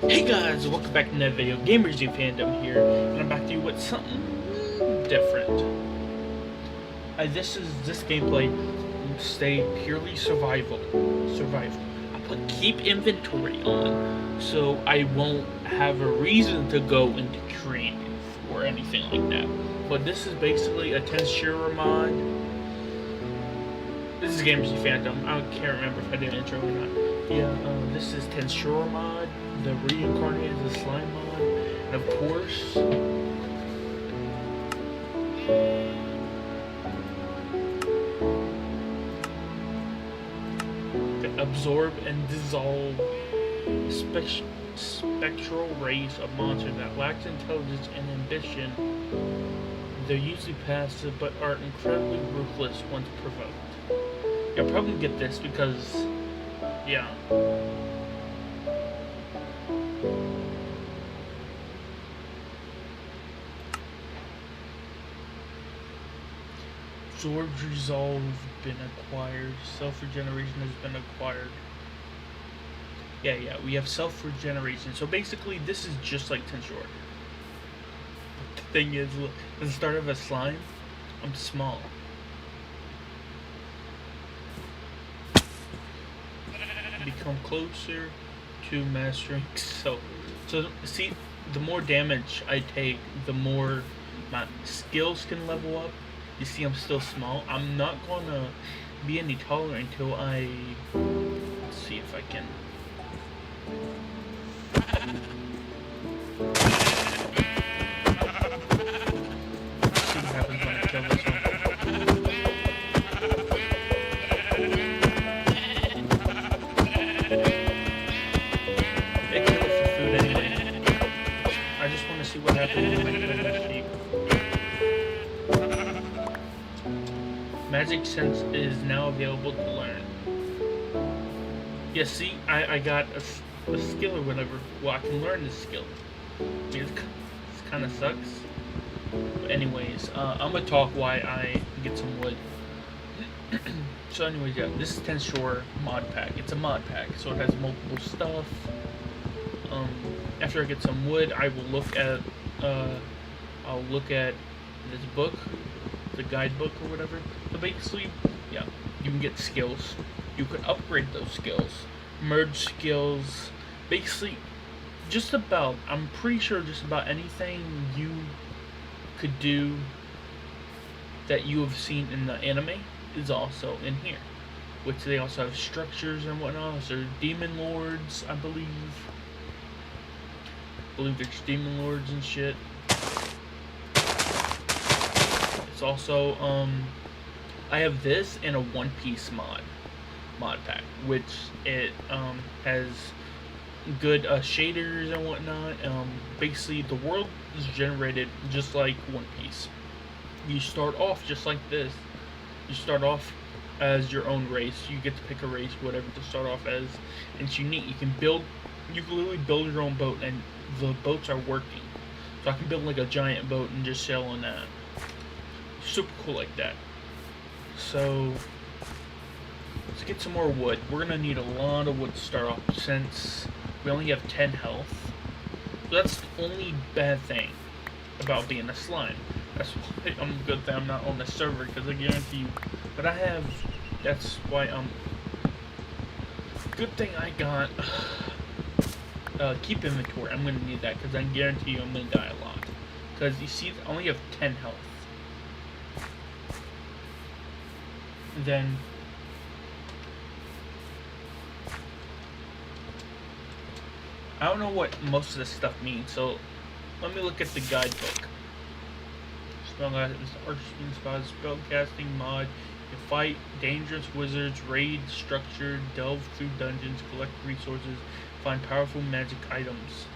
Hey guys, welcome back to another video. Gamers Do Fandom here, and I'm back to you with something different. This gameplay stay purely survival. I put keep inventory on, so I won't have a reason to go into training or anything like that. But this is basically a TENSURA mod. This is Gamers Do Fandom. I can't remember if I did an intro or not. Yeah, this is TENSURA mod, the reincarnated, the slime mod, and of course, the absorb and dissolve spectral race of monsters that lacks intelligence and ambition. They're usually passive, but are incredibly ruthless once provoked. You'll probably get this because, yeah. Absorbed resolve been acquired. Self-regeneration has been acquired. Yeah, we have self-regeneration. So basically, this is just like TENSURA. But the thing is, look, at the start of a slime, I'm small. Become closer to mastering. So see, the more damage I take, the more my skills can level up. You see, I'm still small. I'm not gonna be any taller until I. Let's see if I can. See what happens when I kill this one. They kill it for food anyway. I just want to see what happens when I kill this sheep. Magic Sense is now available to learn. Yeah, see, I got a skill or whatever. Well, I can learn this skill. It kind of sucks. But anyways, I'm gonna talk while I get some wood. So anyways, yeah, this is TENSURA mod pack. It's a mod pack, so it has multiple stuff. After I get some wood, I will look at I'll look at this book, the guidebook or whatever. So basically, yeah, you can get skills. You can upgrade those skills, merge skills. Basically, I'm pretty sure just about anything you could do that you have seen in the anime is also in here. Which they also have structures and whatnot. So demon lords, I believe. There's demon lords and shit. It's also, I have this and a One Piece mod pack, which it has good shaders and whatnot. Basically, the world is generated just like One Piece. You start off just like this. You start off as your own race. You get to pick a race, whatever, to start off as. And it's unique. You can literally build your own boat, and the boats are working. So I can build like a giant boat and just sail on that. Super cool like that. So let's get some more wood. We're gonna need a lot of wood to start off since we only have 10 health. So that's the only bad thing about being a slime. That's why I'm good that I'm not on the server, because I guarantee you. But that's why good thing I got keep inventory. I'm gonna need that because I guarantee you I'm gonna die a lot. Because you see, I only have 10 health. Then I don't know what most of this stuff means, so let me look at the guidebook. Spellcasting mod. You fight dangerous wizards, raid structure, delve through dungeons, collect resources, find powerful magic items.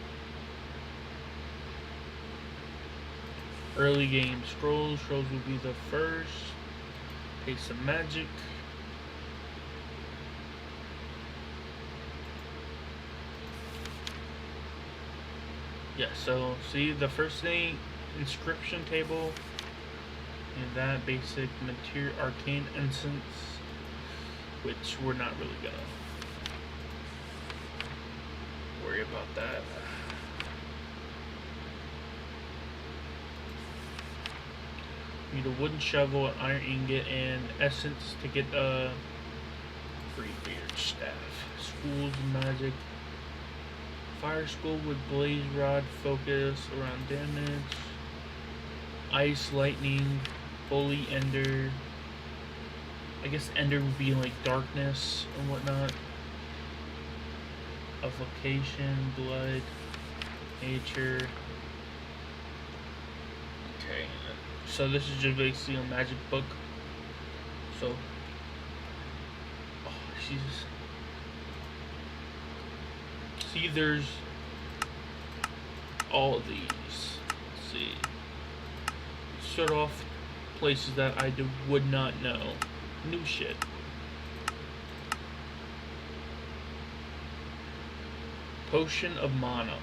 Early game scrolls will be the first. Take some magic. Yeah, so see the first thing, inscription table, and that basic material arcane essence, which we're not really gonna worry about. about that. Need a wooden shovel, an iron ingot, and essence to get a Greybeard staff. Schools of magic. Fire skull with blaze rod, focus around damage. Ice, lightning, fully ender. I guess ender would be like darkness and whatnot. Evocation, blood, nature. Okay, so this is just basically a magic book. So, oh Jesus. See, there's all of these. Let's see. Start off places that I would not know. New shit. Potion of mana.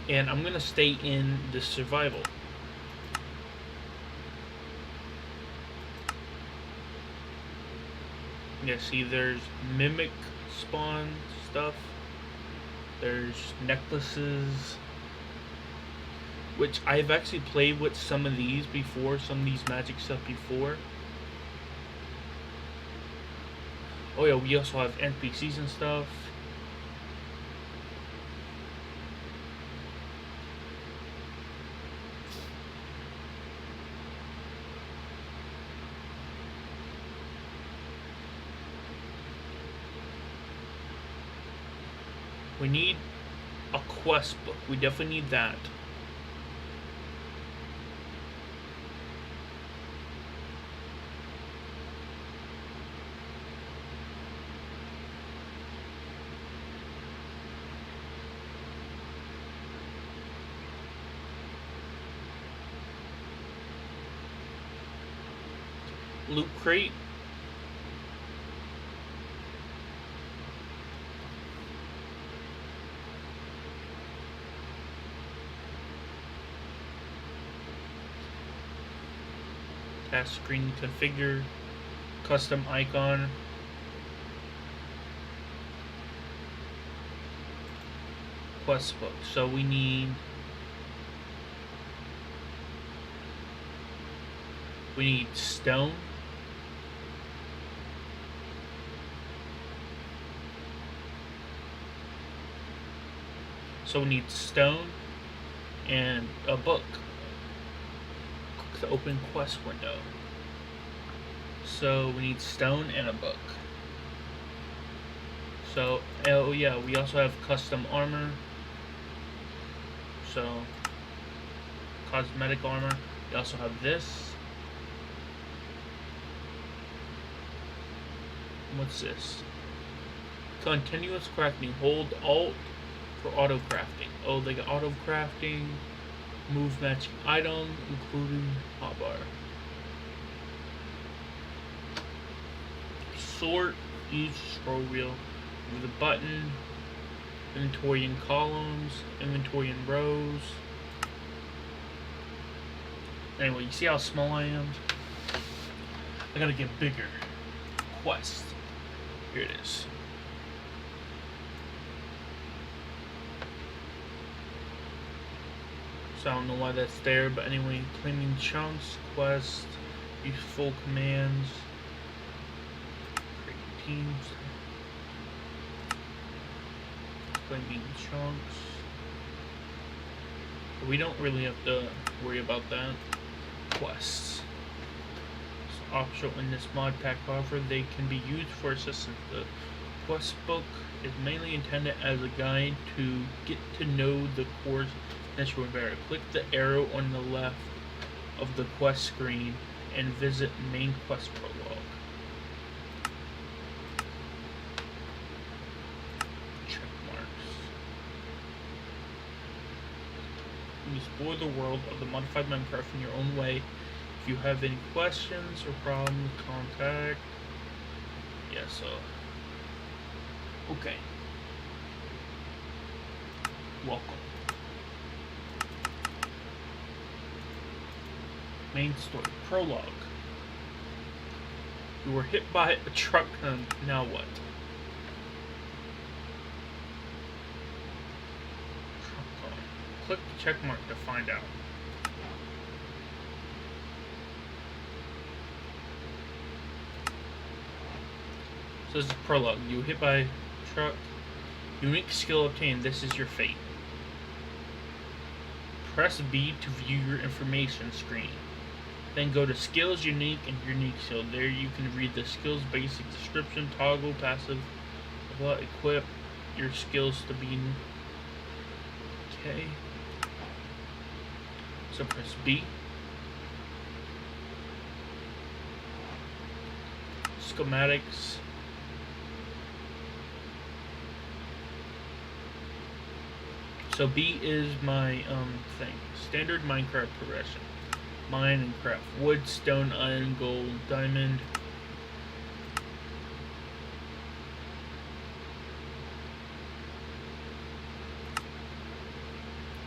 And I'm gonna stay in the survival. Yeah, see, there's mimic spawn stuff. There's necklaces, which I've actually played with some of these before, some of these magic stuff before. Oh yeah, we also have NPCs and stuff. We need a quest book. We definitely need that. Loot crate. Task screen configure, custom icon, quest book. So we need stone, and a book. To open quest window. So we need stone and a book. So, oh yeah, we also have custom armor. So, cosmetic armor. We also have this. What's this? Continuous crafting. Hold Alt for auto crafting. Oh, they got auto crafting. Move matching item, including hotbar. Sort each scroll wheel with a button. Inventory in columns, inventory in rows. Anyway, you see how small I am? I gotta get bigger. Quest. Here it is. So I don't know why that's there, but anyway, claiming chunks, quest, useful commands, create teams, claiming chunks. But we don't really have to worry about that. Quests. So optional in this mod pack, however, they can be used for assistance. The quest book is mainly intended as a guide to get to know the course. Next, remember, click the arrow on the left of the quest screen and visit main quest prologue. Check marks. Explore the world of the modified Minecraft in your own way. If you have any questions or problems, contact. Yeah, so. Okay. Welcome. Main story. Prologue. You were hit by a truck, and now what? Click the check mark to find out. So this is prologue. You were hit by a truck. Unique skill obtained. This is your fate. Press B to view your information screen. Then go to Skills, Unique, and Unique Skill. There you can read the skills basic description, toggle, passive, equip your skills to be. Okay. So press B. Schematics. So B is my thing. Standard Minecraft progression. Mine and craft wood, stone, iron, gold, diamond.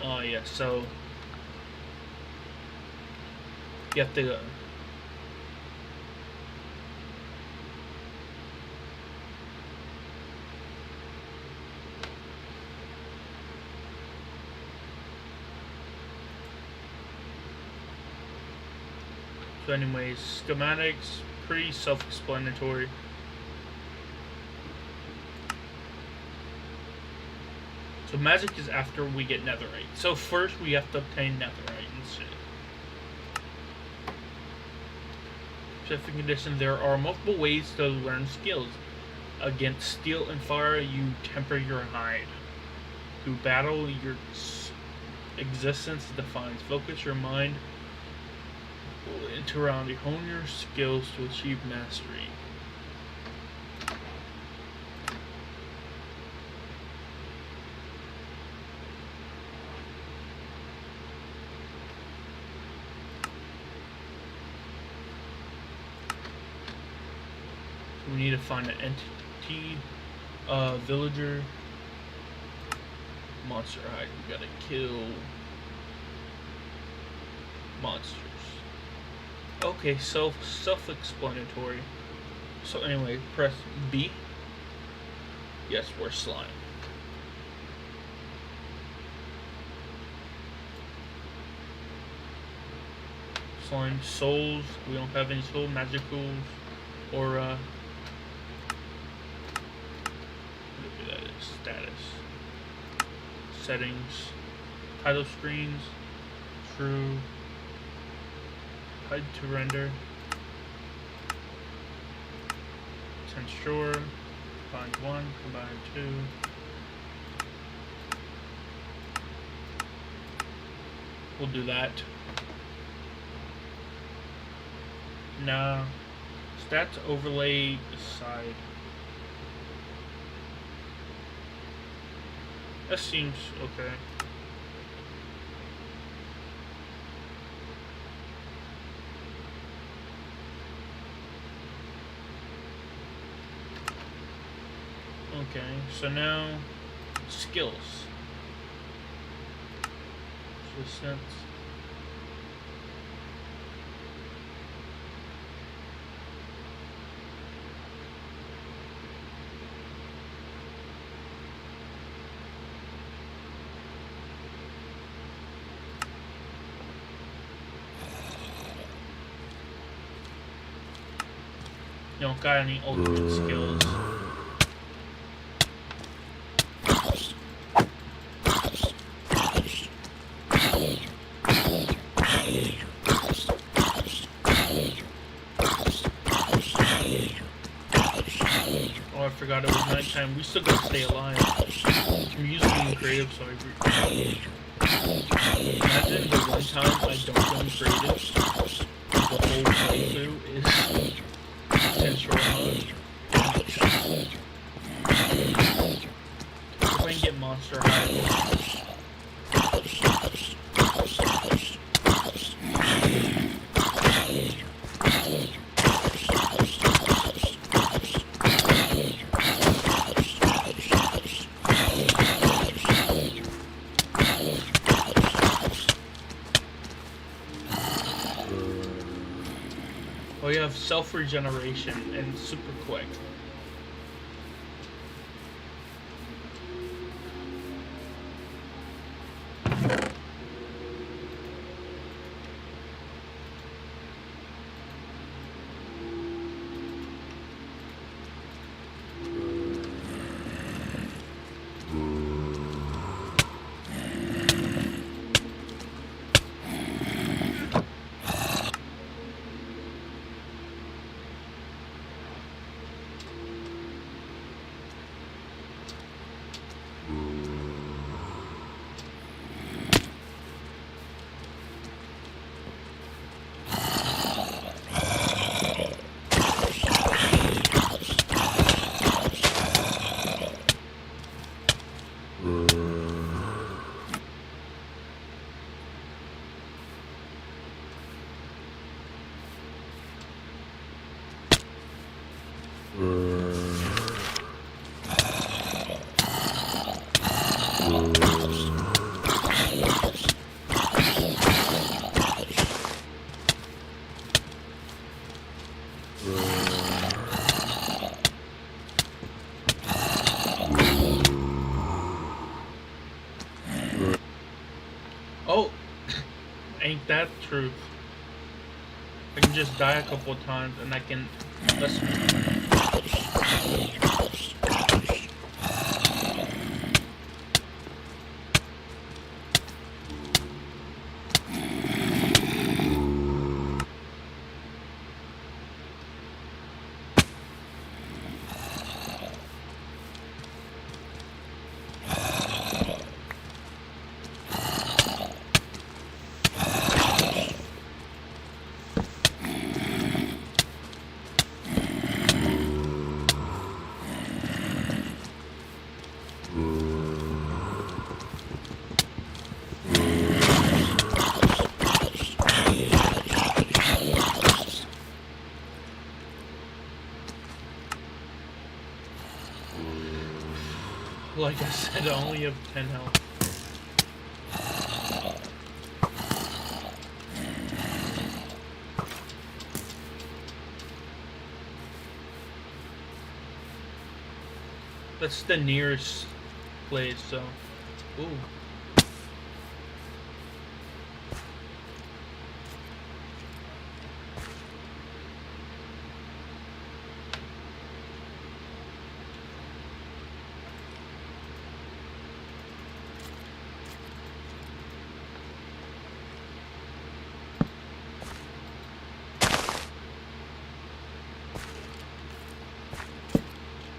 Oh yeah, so you have to So anyways, schematics, pretty self-explanatory. So magic is after we get netherite. So first we have to obtain netherite and shit. Specific condition, there are multiple ways to learn skills. Against steel and fire, you temper your hide. Through battle, your existence defines. Focus your mind into around you. Hone your skills to achieve mastery. So we need to find an entity, villager, monster hide. We gotta kill monsters. Okay, self-explanatory. So anyway, press B. Yes, we're slime. Slime souls. We don't have any soul magicals or whatever that is. Status. Settings. Title screens. True. Hide to render. TENSURA. Combine 1, combine 2. We'll do that. Now, stats overlay side. That seems okay. Okay, so now skills. Resistance. You don't got any ultimate skills. Oh, I forgot it was nighttime. We still gotta stay alive. I'm using creative, so imagine the one time I don't go in creative. The whole playthrough is TENSURA mode. If I can get monster high. self-regeneration and super quick. Oh, ain't that truth? I can just die a couple of times and I can. Let's. Like I said, I only have 10 health. That's the nearest place, so. Ooh.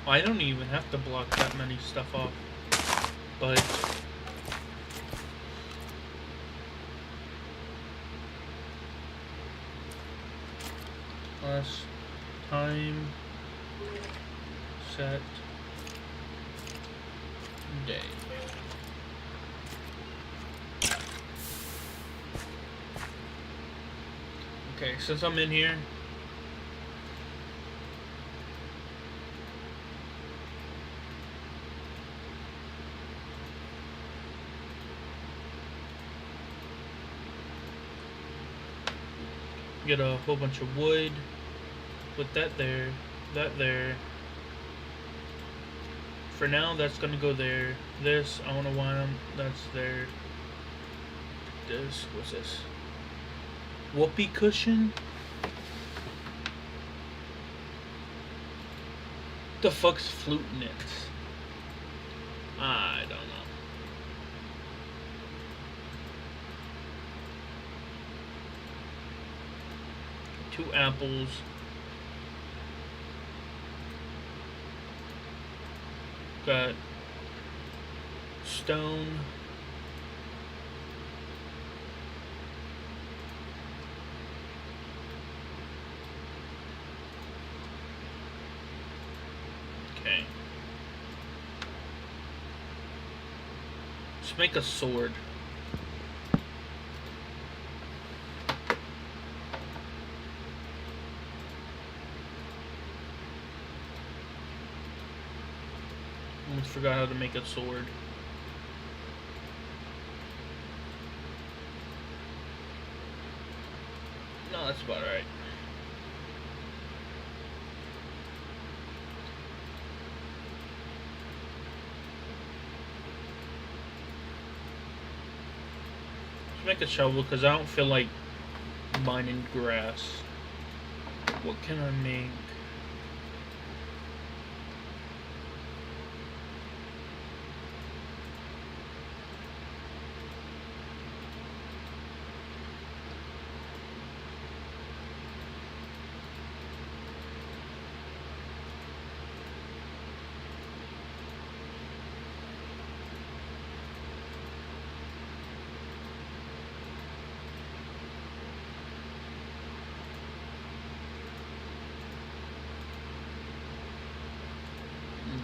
I don't even have to block that many stuff off, but last time set day. Okay, since I'm in here, get a whole bunch of wood, put that there, that there. For now, that's gonna go there. This, I wanna wind them, that's there. This, what's this? Whoopee cushion? The fuck's flute knits? I don't know. 2 apples. Got stone. Okay. Let's make a sword. Almost forgot how to make a sword. No, that's about right. make a shovel because I don't feel like mining grass. What can I make?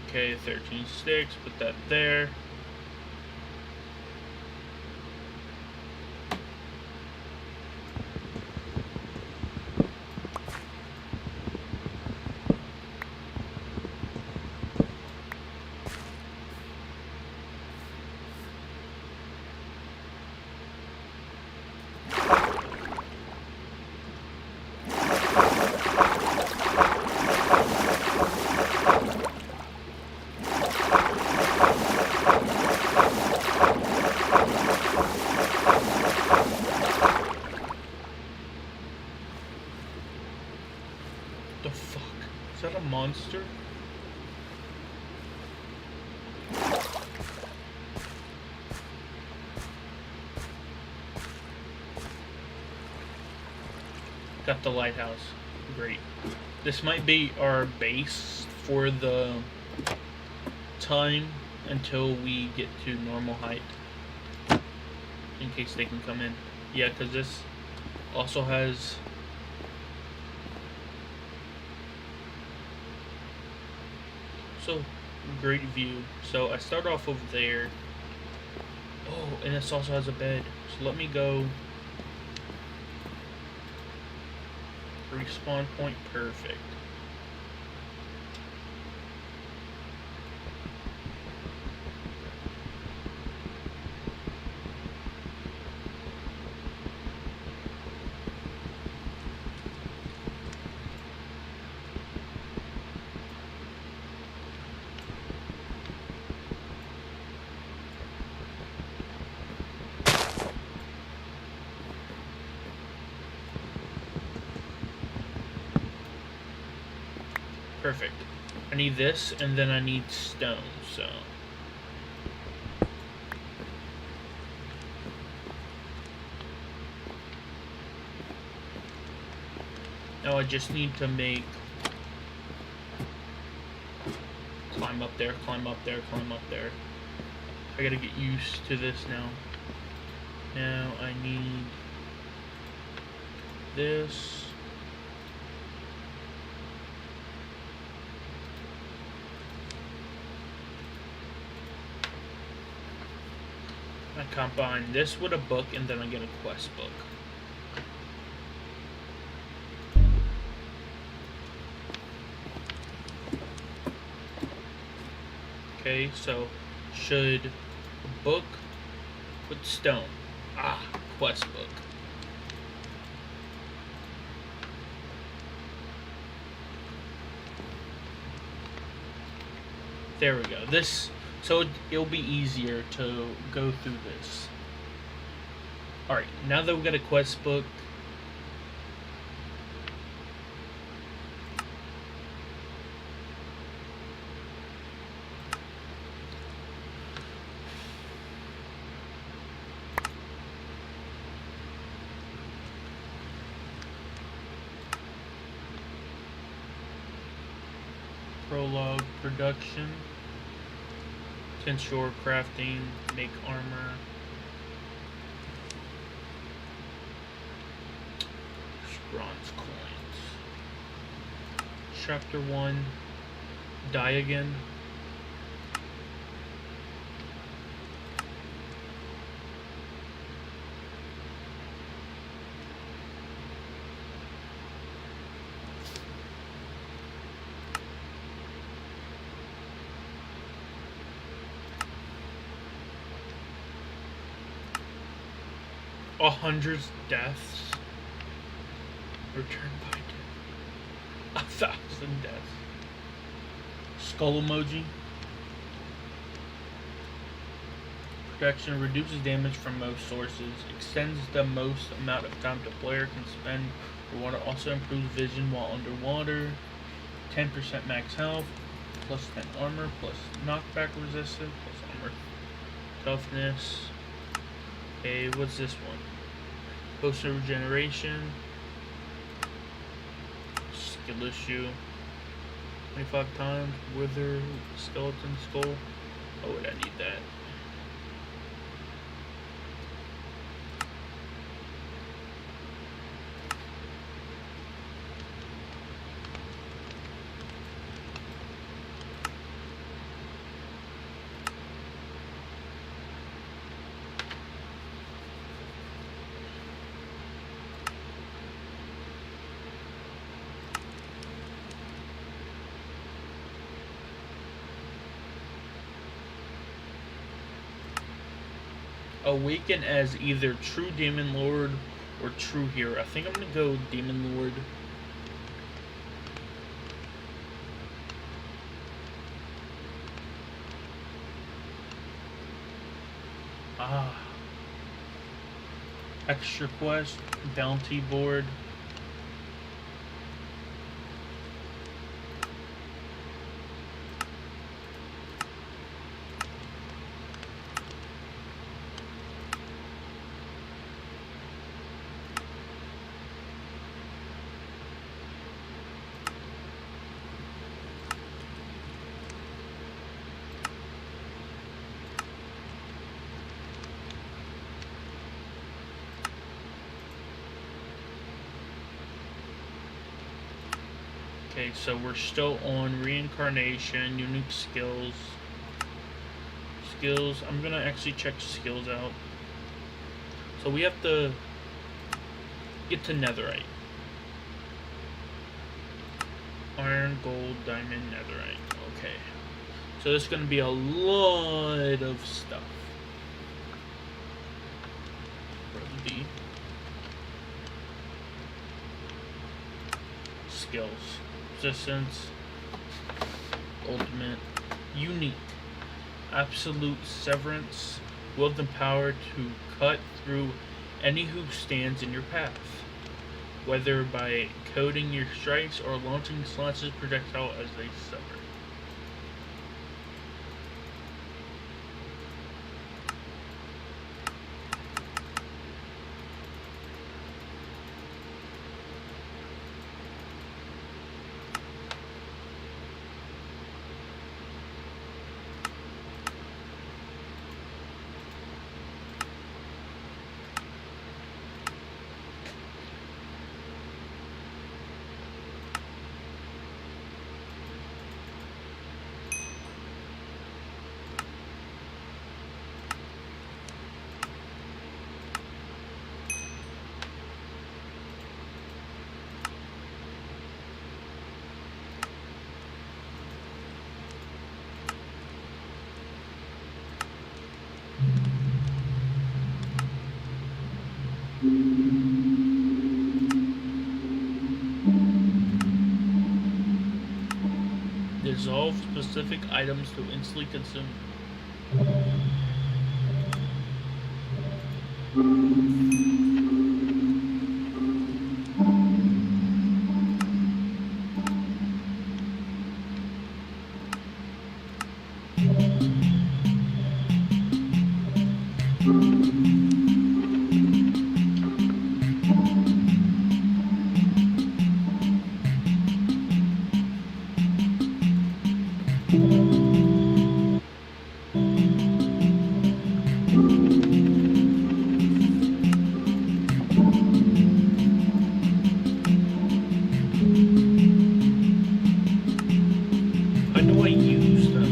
Okay, 13 sticks, put that there. The fuck? Is that a monster? Got the lighthouse. Great. This might be our base for the time until we get to normal height. In case they can come in. Yeah, because this also has... So, great view. So, I start off over there. Oh, and this also has a bed. So, let me go... Respawn point, perfect. Perfect. I need this, and then I need stone, so... Now I just need to make... Climb up there, climb up there, climb up there. I gotta get used to this now. Now I need... this... I combine this with a book, and then I get a quest book. Okay, so should book with stone. Ah, quest book. There we go. This... So it'll be easier to go through this. Alright, now that we've got a quest book, prologue, production, TENSURA, crafting, make armor, bronze coins. Chapter 1, die again. A 100 deaths. Return by death. 1,000 deaths. Skull emoji. protection, reduces damage from most sources, extends the most amount of time the player can spend underwater, also improves vision while underwater, 10% max health, plus 10 armor, plus knockback resistance, plus armor toughness. Okay, what's this one? Potion regeneration, skill issue, 25 times, wither, skeleton skull. Oh wait, I need that. Awaken as either True Demon Lord or True Hero. I think I'm gonna go Demon Lord. Extra quest, bounty board. Okay, so we're still on reincarnation, unique skills. Skills, I'm gonna actually check skills out. So we have to get to netherite. Iron, gold, diamond, netherite. Okay. So there's gonna be a lot of stuff. The skills. Resistance, ultimate, unique, absolute severance, will have the power to cut through any who stands in your path, whether by coding your strikes or launching slashes projectile as they sever. Dissolve specific items to instantly consume. How do I use them?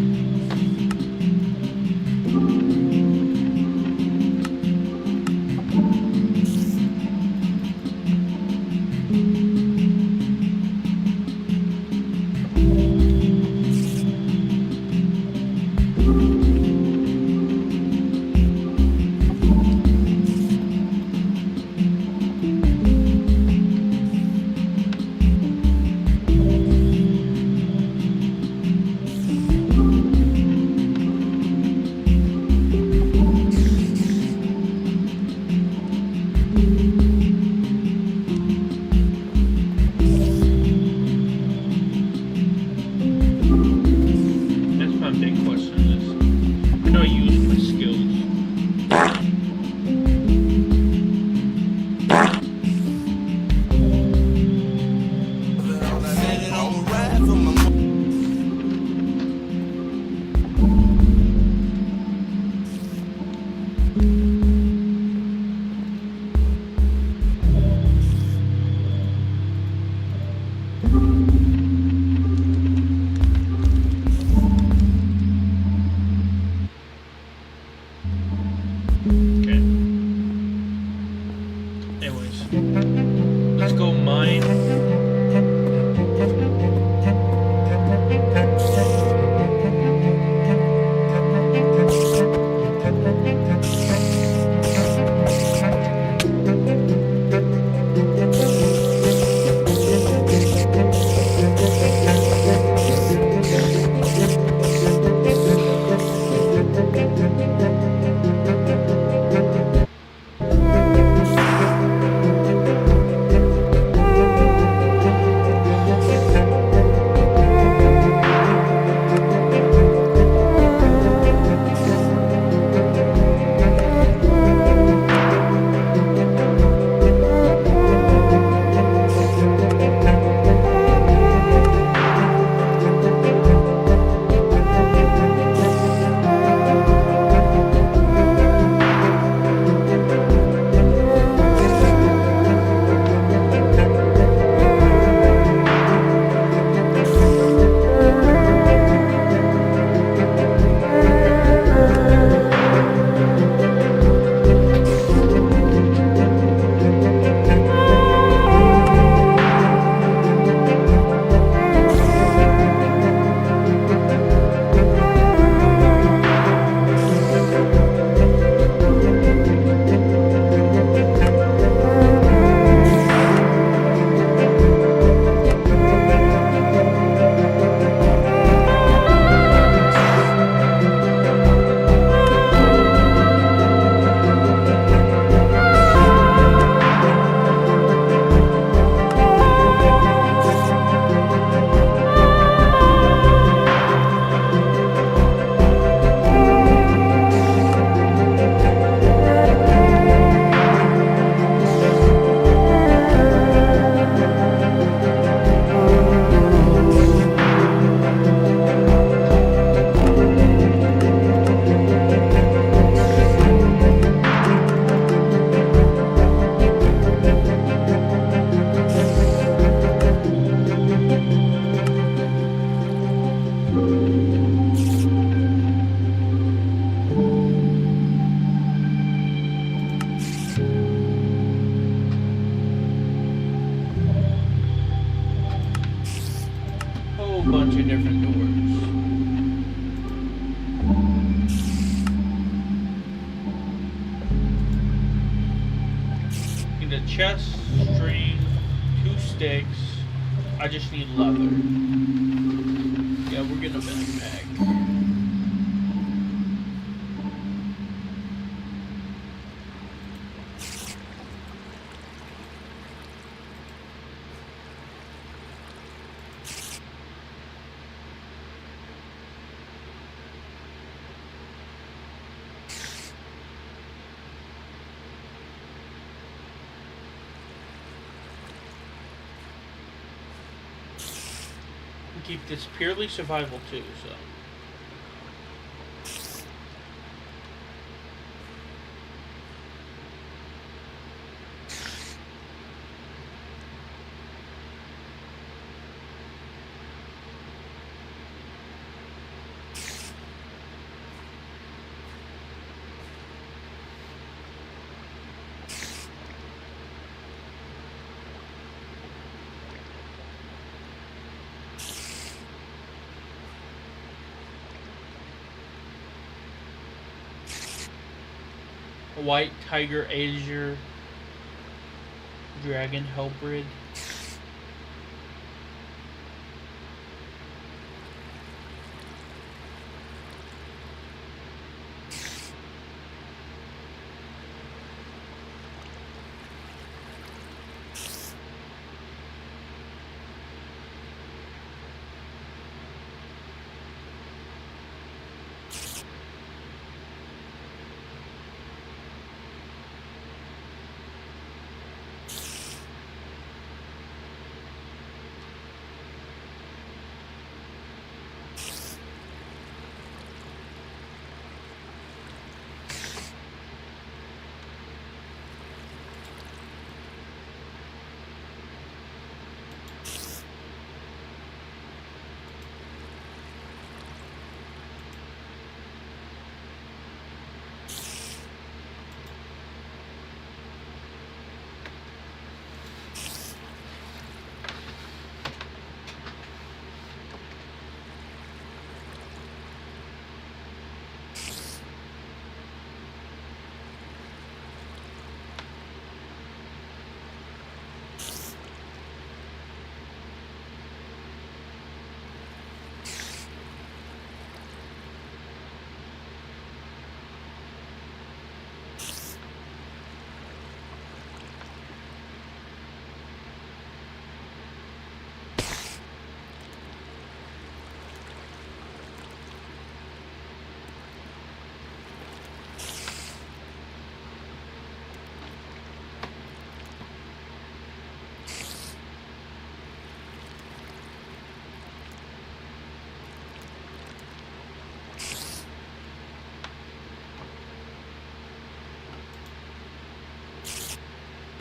Let's go mine. Whole bunch of different doors. Need a chest, string, 2 sticks. I just need leather. Yeah, we're getting a backpack. Keep this purely survival too, so. White tiger azure dragon hellbred.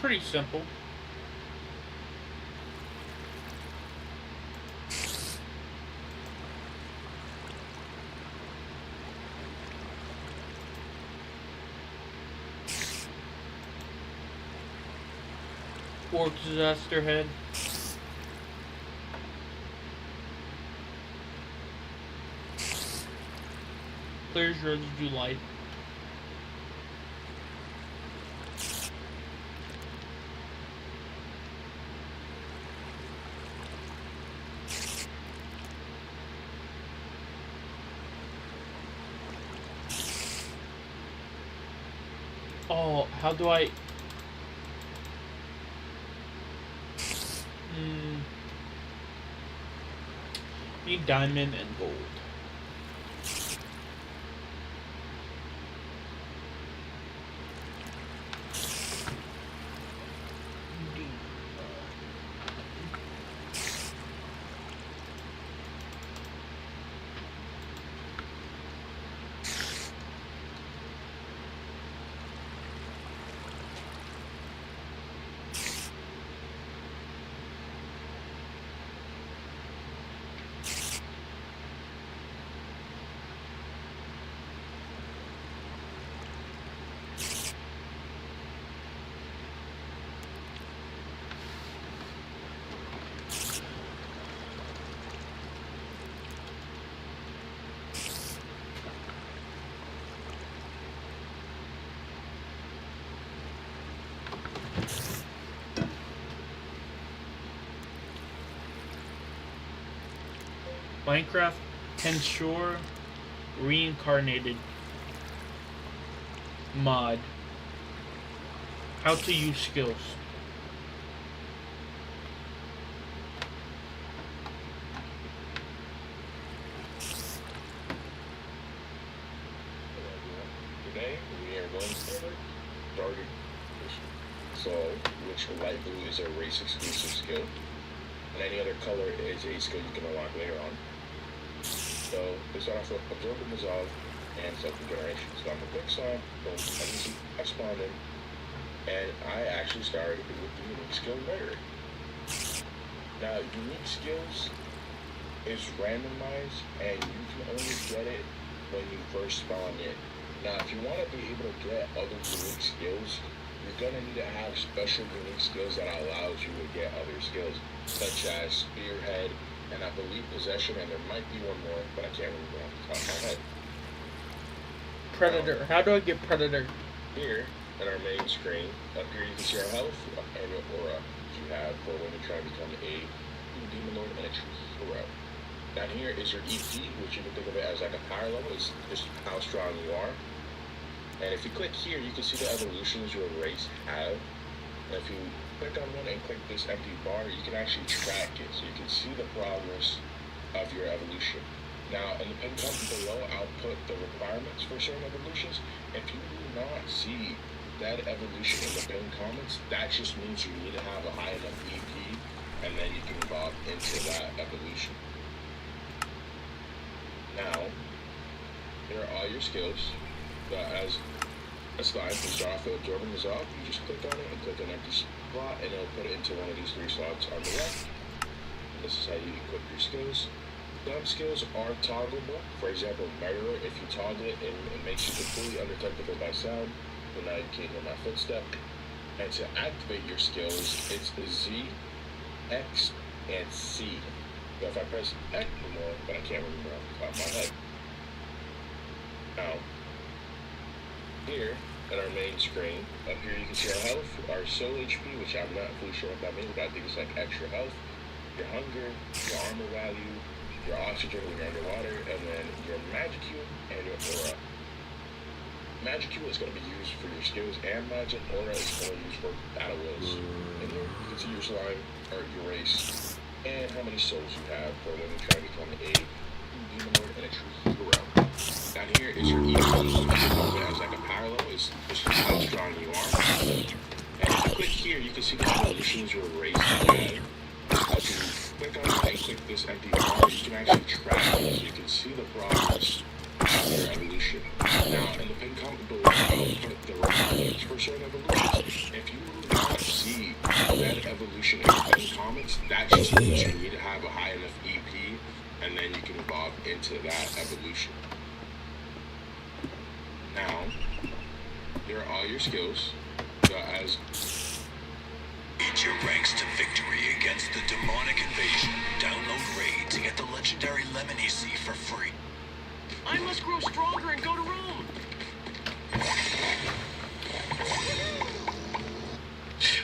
Pretty simple. Or disaster head. Clears residue light. Oh, how do I... Need diamond and gold. Minecraft TENSURA reincarnated mod. How to use skills. Today we are going to start starting so which light blue is a race exclusive skill and any other color is a skill you can unlock later on. So we start off with absorb and dissolve and self-regeneration. So I'm a quick sign, boom, as you see, I spawned in, and I actually started with the unique skill layer. Now unique skills is randomized and you can only get it when you first spawn in. Now if you want to be able to get other unique skills, you're going to need to have special unique skills that allows you to get other skills, such as Spearhead, and I believe Possession, and there might be one more, but I can't remember off the top of my head. Predator. How do I get Predator? Here, in our main screen, up here you can see our health, and your aura you have for when you try to become a Demon Lord and a true hero. Down here is your EP, which you can think of it as like a power level, is just how strong you are. And if you click here, you can see the evolutions your race have. And if you click on one and click this empty bar, you can actually track it, so you can see the progress of your evolution. Now, in the pinned comment below, I'll put the requirements for certain evolutions. If you do not see that evolution in the pinned comments, that just means you need to have a high enough EP, and then you can evolve into that evolution. Now, here are all your skills. As a slide, you start off with absorb and dissolve. You just click on it and click an empty slot, and it'll put it into one of these 3 slots on the left. And this is how you equip your skills. Some skills are toggleable. For example, Murderer, if you toggle it, it makes you completely undetectable by sound. So now you can't hear my footstep. And to activate your skills, it's the Z, X, and C. So if I press X more, but I can't remember off the top of my head. Now, here at our main screen, up here you can see our health, our soul HP, which I'm not fully sure what that means, but I think it's like extra health, your hunger, your armor value, your oxygen when you're underwater, and then your magic Q and your aura. Magic Q is going to be used for your skills and magic. Aura is going to be used for battle wills. And here you can see your slime, or your race, and how many souls you have for when you try to become a Demon Lord and a true hero. Down here is your EP, as like a power level, is just how strong you are. And if you click here, you can see the evolutions your race has. As you click on it and click this empty bar, you can actually track it, so you can see the progress of your evolution. Now, in the pinned comment below, I'll put the requirements for certain evolutions. If you do not actually what you need to have a high enough EP, and then you can evolve into that evolution. Now, here are all your skills. As Beat your ranks to victory against the demonic invasion. Download Raid to get the legendary Lemon EC for free. I must grow stronger and go to Rome.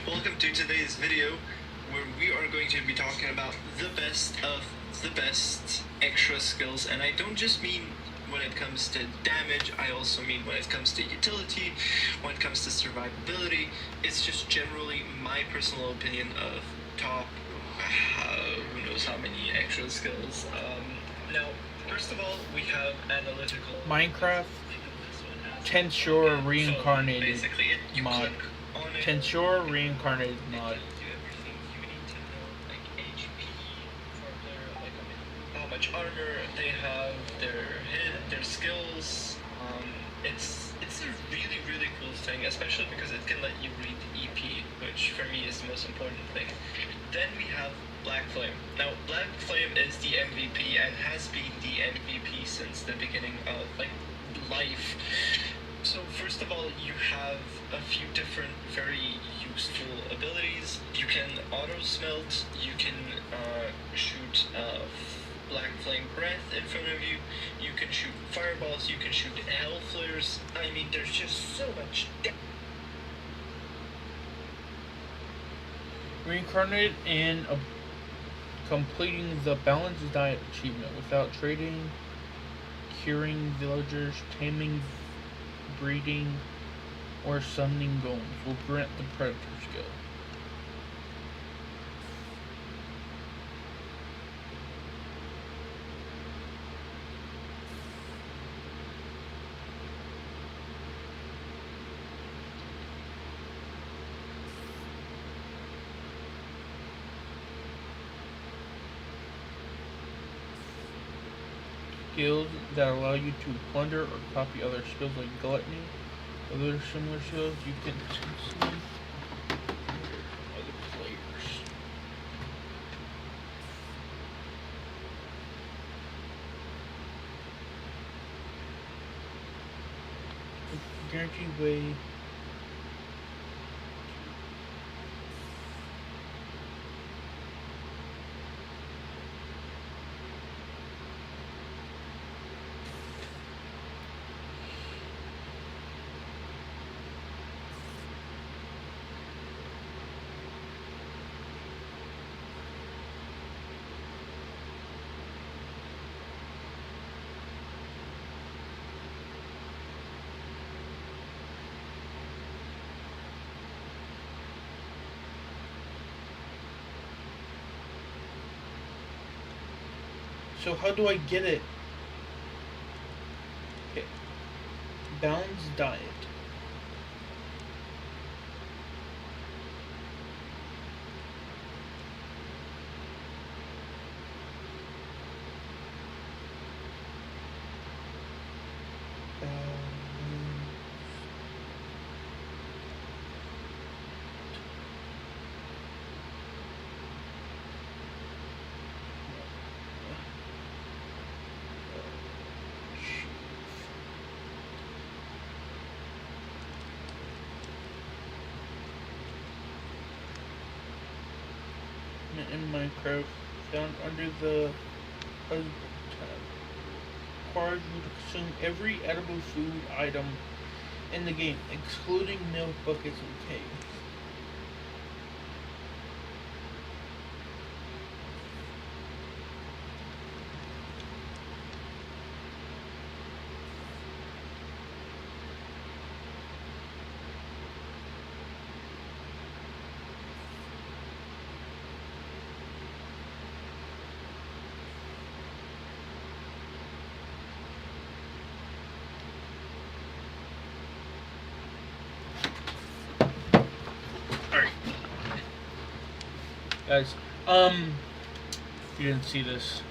Welcome to today's video, where we are going to be talking about the best of the best extra skills, and I don't just mean when it comes to damage, I also mean when it comes to utility, when it comes to survivability. It's just generally my personal opinion of top, who knows how many extra skills. Now, first of all, we have analytical. Minecraft TENSURA reincarnated basically, you mod. click on it, TENSURA reincarnated it mod. tells you everything you need to know, like HP for their, like, how much armor they have, their hit, their skills. It's a really, really cool thing, especially because it can let you read EP, which for me is the most important thing. Then we have Black Flame. Now, Black Flame is the MVP and has been the MVP since the beginning of, like, life. So first of all, you have a few different very useful abilities. You can auto smelt, you can shoot black flame breath in front of you, you can shoot fireballs, you can shoot hell flares. I mean, there's just so much. Reincarnated and completing the balanced diet achievement without trading, curing villagers, taming, breeding, or summoning golems will grant the predator skill. Skills that allow you to plunder or copy other skills like gluttony. Other similar skills you can see other players. Guaranteed way. So how do I get it? Okay. Balanced diet. In Minecraft, found under the tab, requires you to consume every edible food item in the game, excluding milk buckets and kegs. Guys, you didn't see this.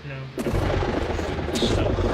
No, food stuff.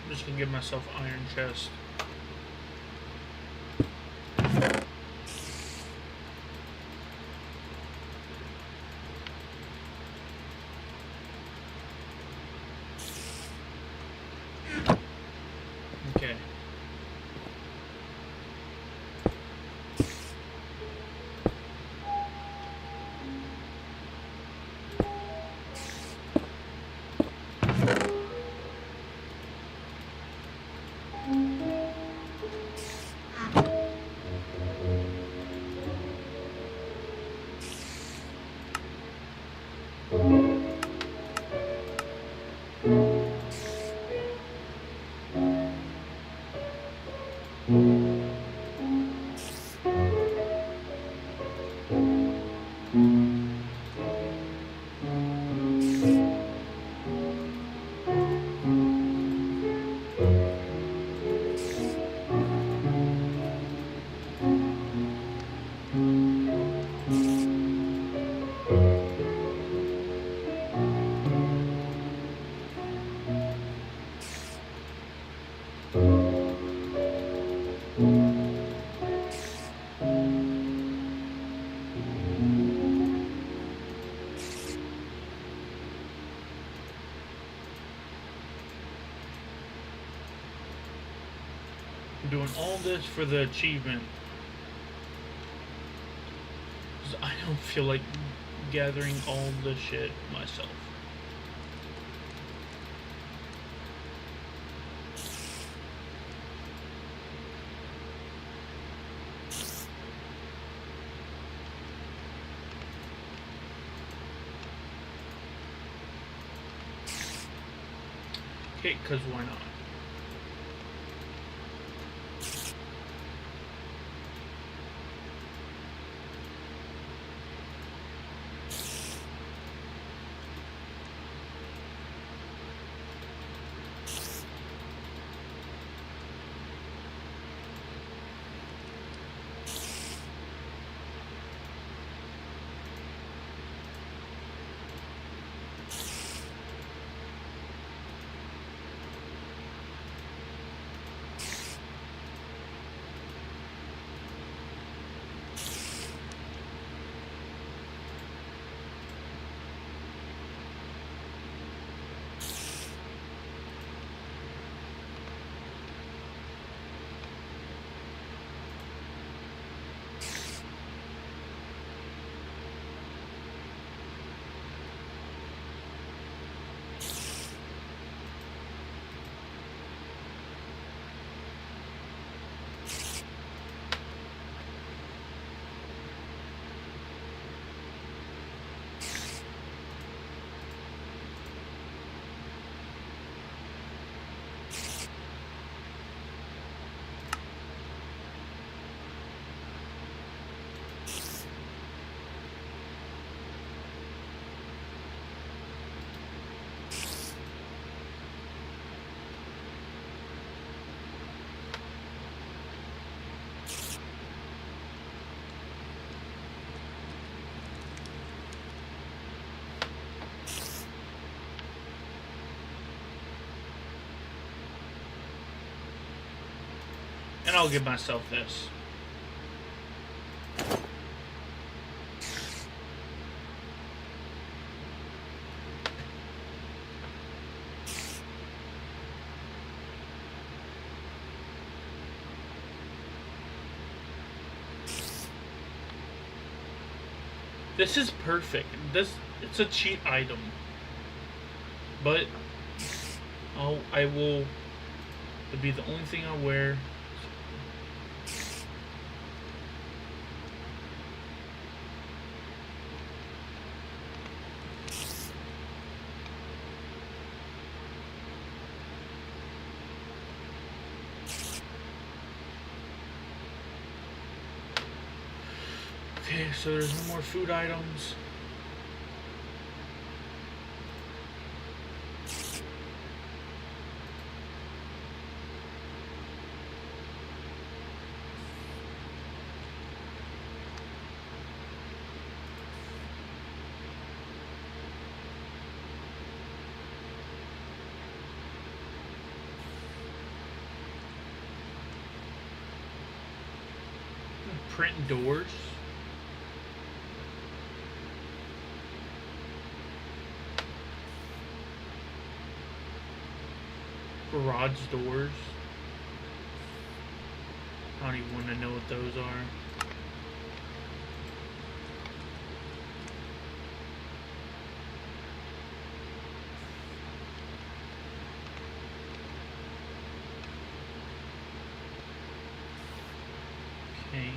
I'm just gonna give myself iron chest. Okay. I'm doing all this for the achievement. 'Cause I don't feel like gathering all the shit myself. Okay, because why not? And I'll give myself this. This is perfect. It's a cheat item. But I will, it'll be the only thing I wear. Okay, so there's no more food items. Print doors. Garage doors. I don't even want to know what those are. Okay.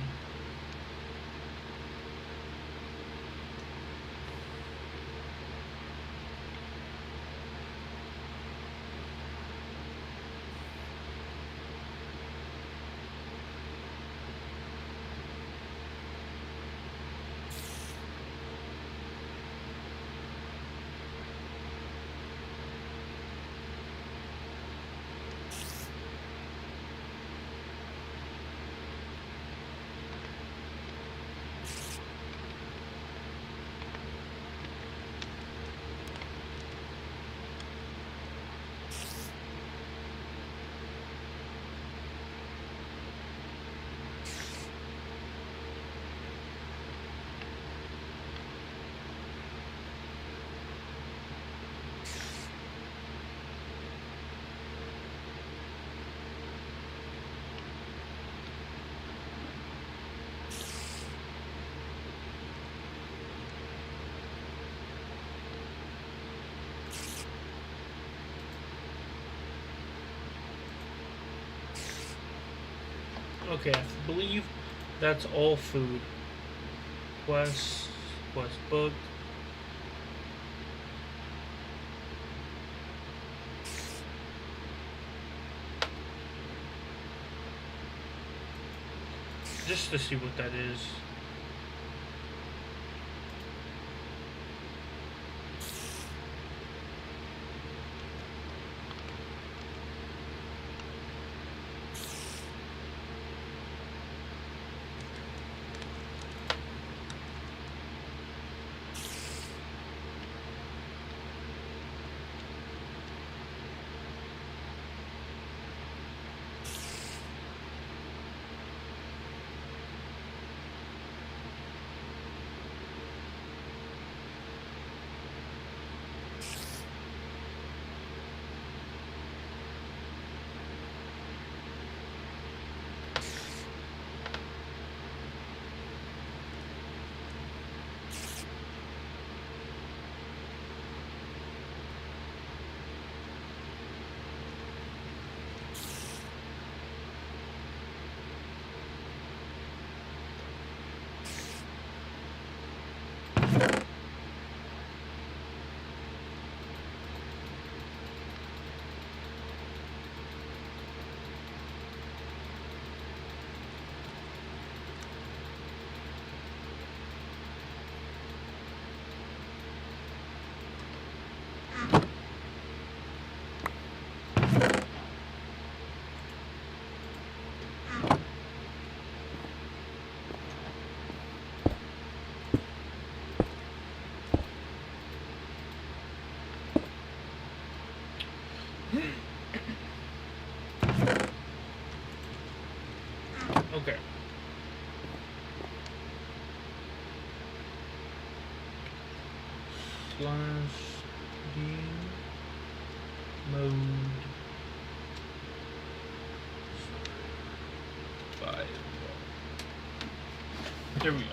Okay, I believe that's all food. Quest book. Just to see what that is. Okay. Slash D mode 5. There we go.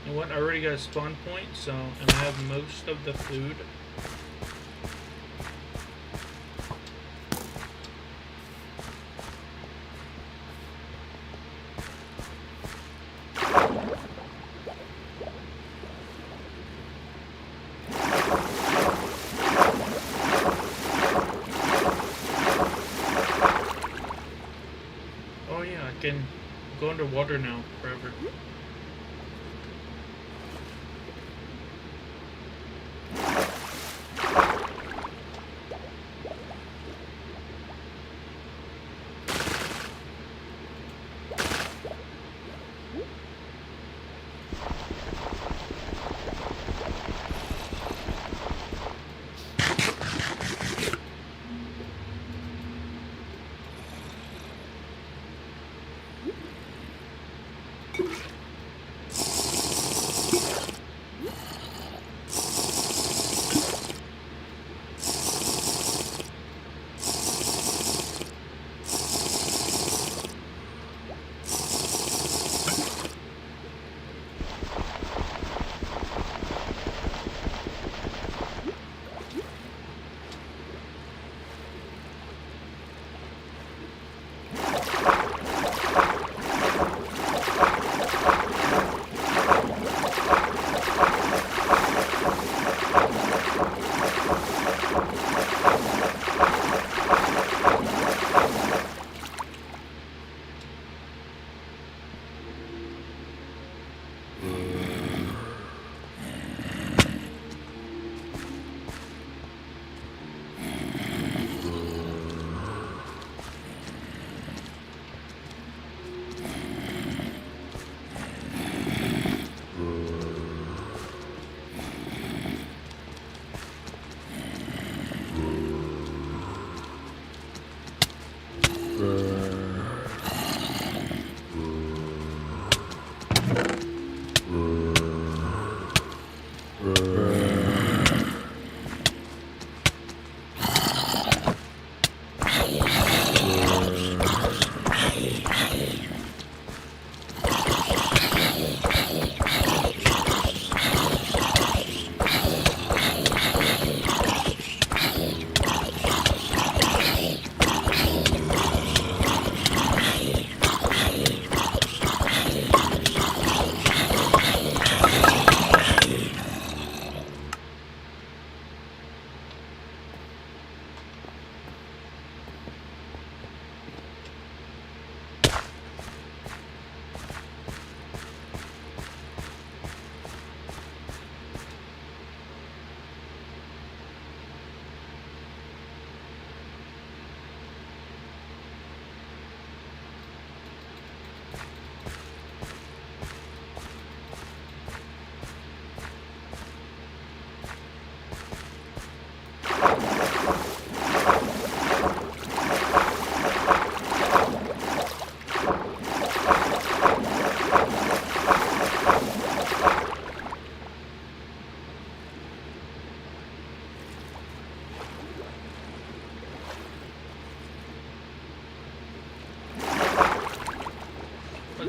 You know what? I already got a spawn point, so and I have most of the food. Oh yeah, I can go underwater now forever.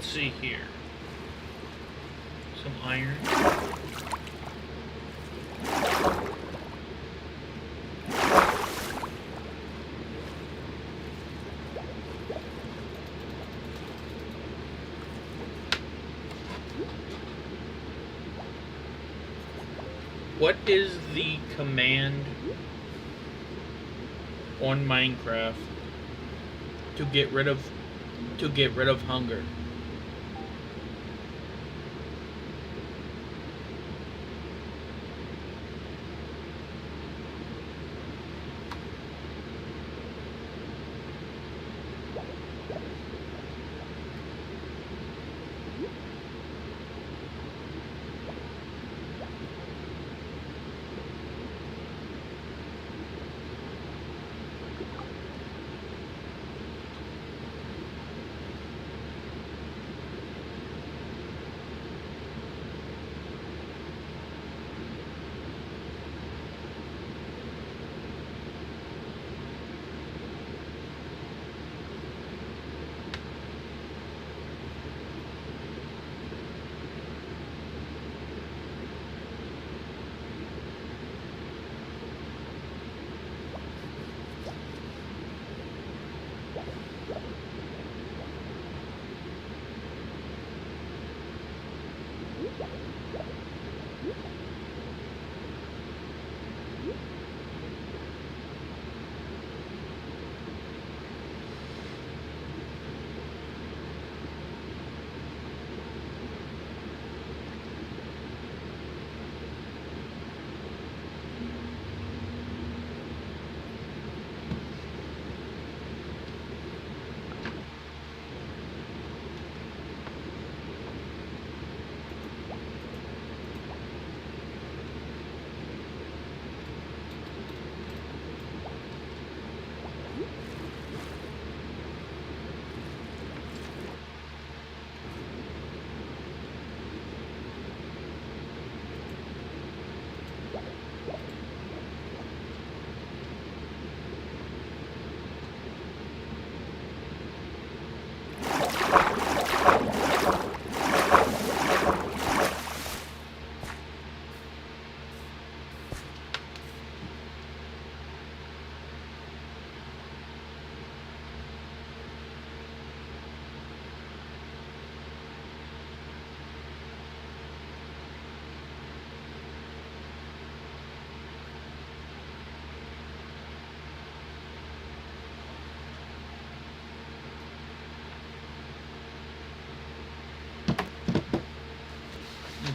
see here. Some iron. What is the command on Minecraft to get rid of hunger?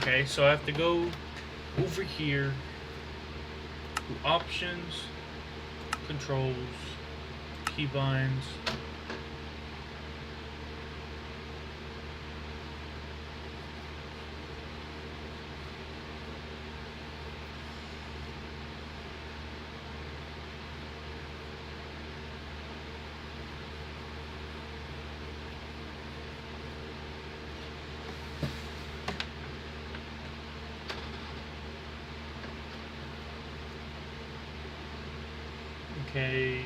Okay, so I have to go over here to options, controls, keybinds. Okay.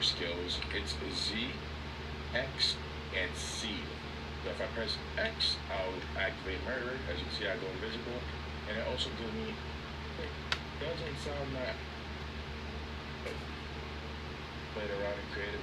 your skills, it's Z, X, and C. So if I press X, I'll activate murder. As you can see, I go invisible, and it also gives me. It doesn't sound that. Played around in creative.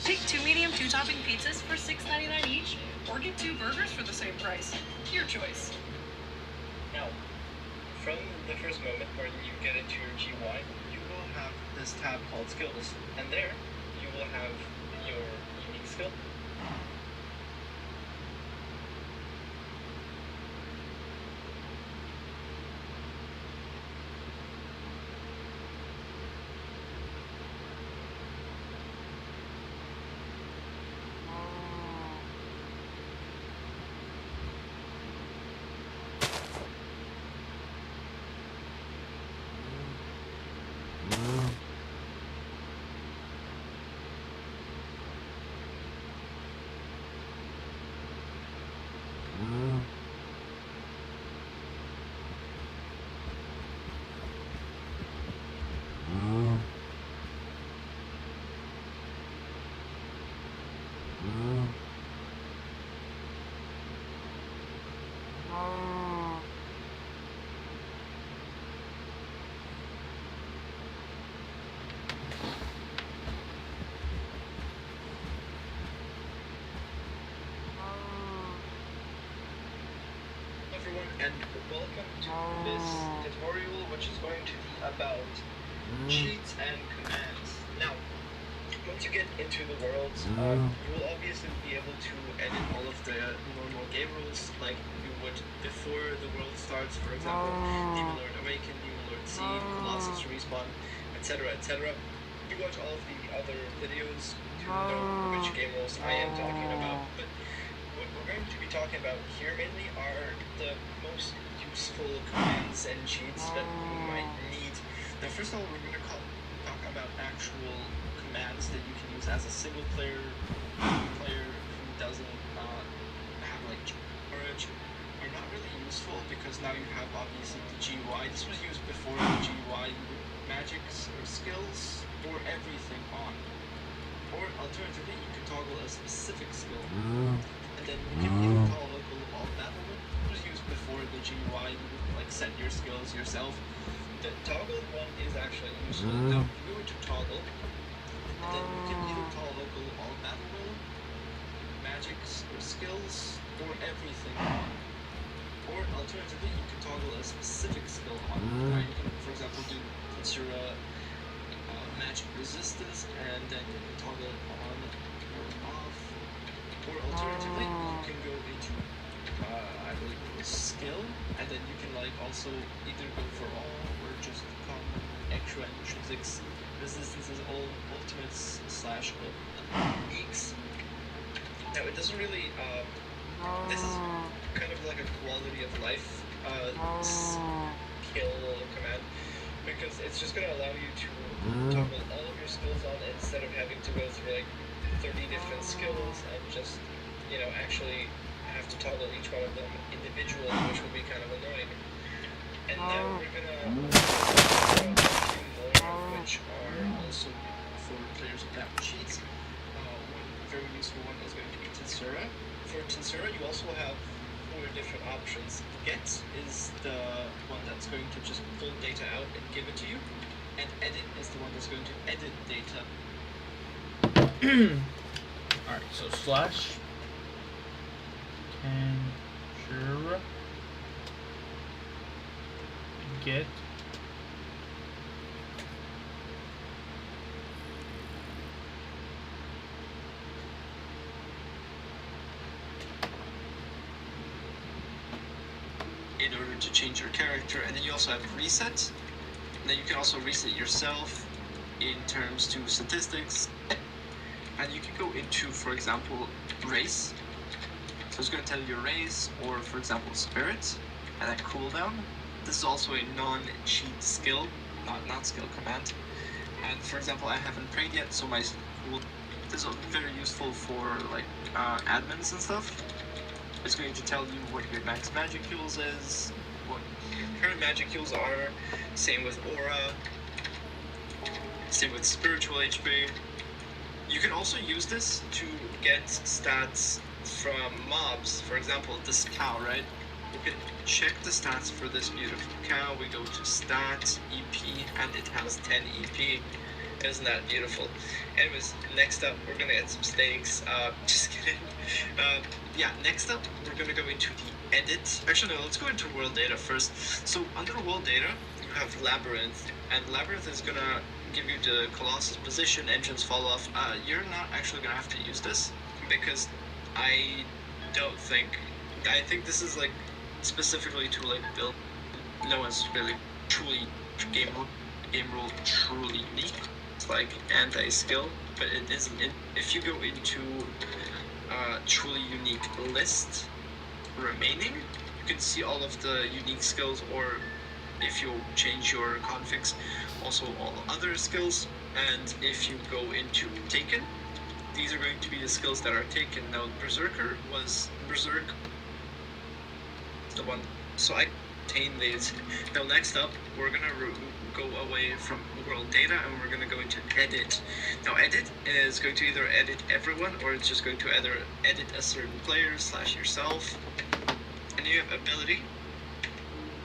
Pick 2 medium, 2 topping pizzas for $6.99 each, or get 2 burgers for the same price. Your choice. Now, from the first moment when you get into your GUI, you will have this tab called Skills, and there you will have your unique skill. Everyone, and welcome to this tutorial, which is going to be about cheats and commands. Now, once you get into the world, you will obviously be able to edit all of the normal game rules like you would before the world starts. For example, Demon Lord Awaken, Demon Lord Seed, Colossus Respawn, etc., etc. You watch all of the other videos to know which game rules I am talking about. But what we're going to be talking about here mainly are the most useful commands and cheats that you might need. Now, first of all, we're going to talk about actual commands that you can use as a single player who doesn't have like courage, are not really useful because now you have obviously the GUI. This was used before the GUI, magics or skills or everything on. Or alternatively, you can toggle a specific skill. And then you can even toggle all battle mode. It was used before the GUI. You would like set your skills yourself. The toggle one is actually useful. Now, if you go to toggle, and then you can either toggle all battle mode, magics or skills, or everything on. Or alternatively, you can toggle a specific skill on. Now, you can, for example, do TENSURA magic resistance, and then you can toggle it on or off. Or alternatively, you can go into I believe skill, and then you can like also either go for all or just extra intrinsics, resistances, all ultimates slash uniques. Now it doesn't really this is kind of like a quality of life skill command, because it's just gonna allow you to toggle all of your skills on instead of having to go through like 30 different skills and just actually have to toggle each one of them individually, which would be kind of annoying. And now we're gonna more, which are also for players without cheats. One very useful one is going to be Tensura. For Tensura, you also have 4 different options. Get is the one that's going to just pull data out and give it to you, and edit is the one that's going to edit data. Alright, so slash TENSURA get in order to change your character, and then you also have reset. And then you can also reset yourself in terms to statistics, and you can go into, for example, race. So it's going to tell you your race, or for example, spirit, and then cooldown. This is also a non-cheat skill, not skill command. And for example, I haven't prayed yet, so my this is very useful for like admins and stuff. It's going to tell you what your max magic heals is, what current magic heals are, same with aura, same with spiritual HP. You can also use this to get stats from mobs. For example, this cow, right? You can check the stats for this beautiful cow. We go to stats, EP, and it has 10 EP. Isn't that beautiful? Anyways, next up, we're gonna get some steaks. Just kidding. Yeah, next up, we're gonna go into the edit. Actually, no, let's go into world data first. So under world data, you have labyrinth, and labyrinth is gonna give you the Colossus position, entrance, fall off. You're not actually gonna have to use this because I think this is like specifically to like build. No one's really truly game rule truly unique. It's like anti-skill, but it isn't. If you go into truly unique list remaining, you can see all of the unique skills, or if you change your configs, also all other skills. And if you go into taken, these are going to be the skills that are taken. Now Berserk the one, so I obtain these. Now next up, we're gonna go away from world data and we're gonna go into edit. Now edit is going to either edit everyone, or it's just going to either edit a certain player / yourself. And you have ability,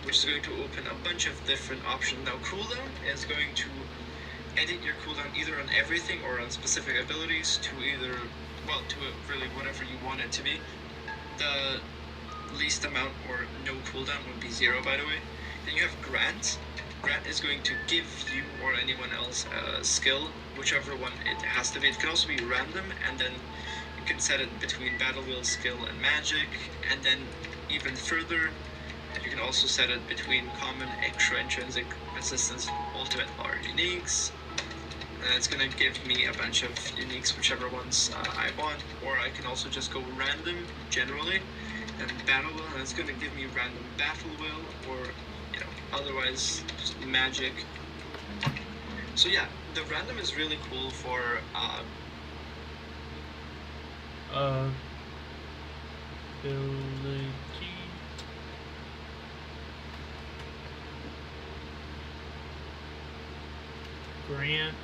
which is going to open a bunch of different options. Now cooldown is going to edit your cooldown either on everything or on specific abilities to either, well, to really whatever you want it to be. The least amount or no cooldown would be 0, by the way. Then you have grant. Grant is going to give you or anyone else a skill, whichever one it has to be. It can also be random, and then you can set it between battle wheel, skill, and magic. And then even further, you can also set it between common, extra, intrinsic, resistance, ultimate, or uniques. And it's going to give me a bunch of uniques, whichever ones I want. Or I can also just go random, generally, and battle wheel, and it's going to give me random battle wheel, or otherwise just magic. So yeah, the random is really cool for ability grant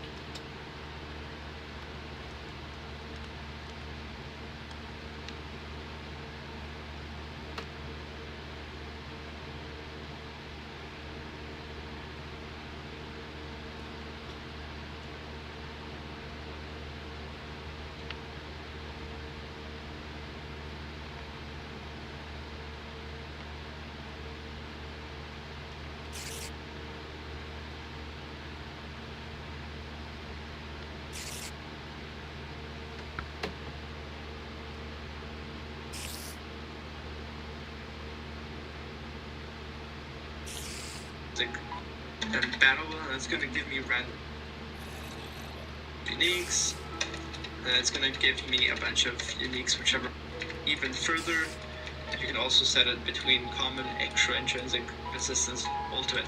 and battle wheel, and it's going to give me random uniques, and it's going to give me a bunch of uniques, whichever. Even further, you can also set it between common, extra, intrinsic, resistance, ultimate.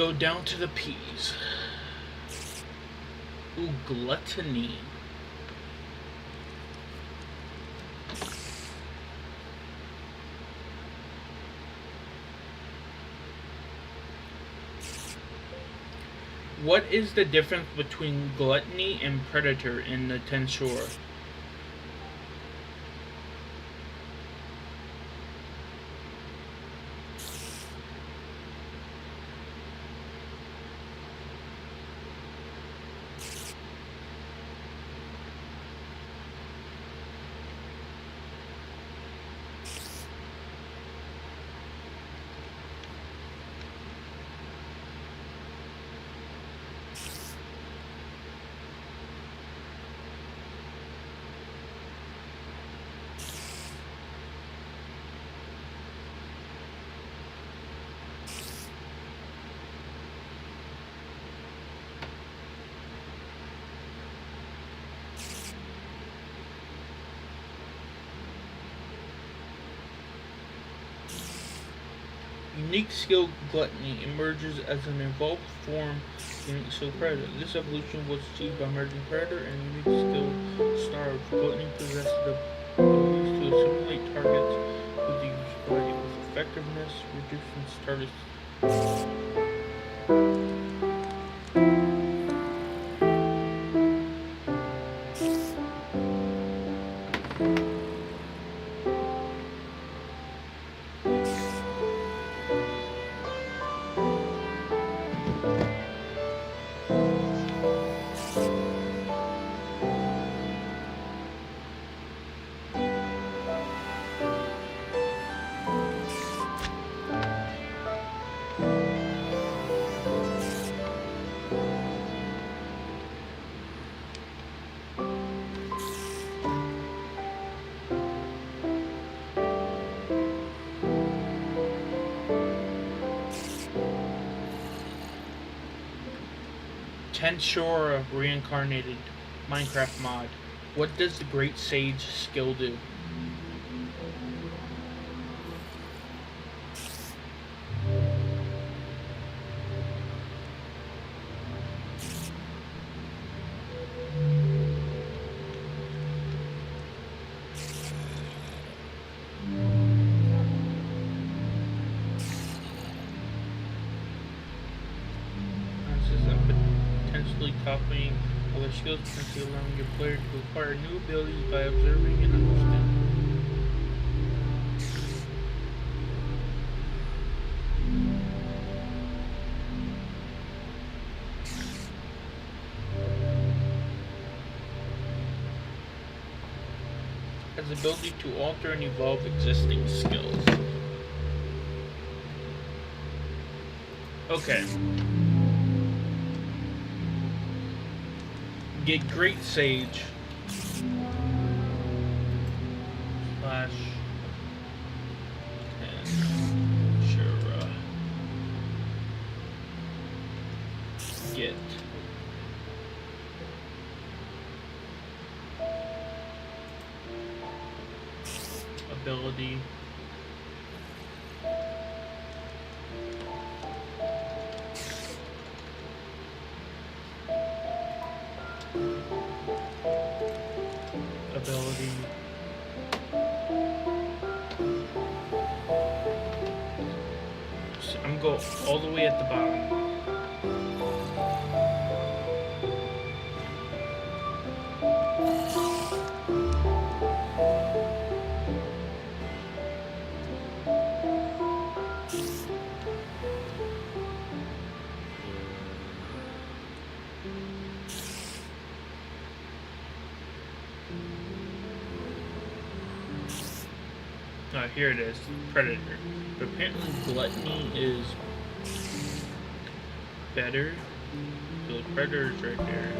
go down to the P's. Ooh, gluttony. What is the difference between gluttony and predator in the TENSURA? Unique skill gluttony emerges as an evolved form of unique skill predator. This evolution was achieved by merging predator and unique skill starved. Gluttony possessed the ability to assimilate targets with the variety with effectiveness, reducing its target's TENSURA reincarnated Minecraft mod. What does the Great Sage skill do? Potentially copying other skills, potentially allowing your player to acquire new abilities by observing and understanding. Has the ability to alter and evolve existing skills. Okay. Get Great Sage slash TENSURA. Get ability I'm going to go all the way at the bottom. Here it is, Predator. But apparently Gluttony is better. So the Predator's right there.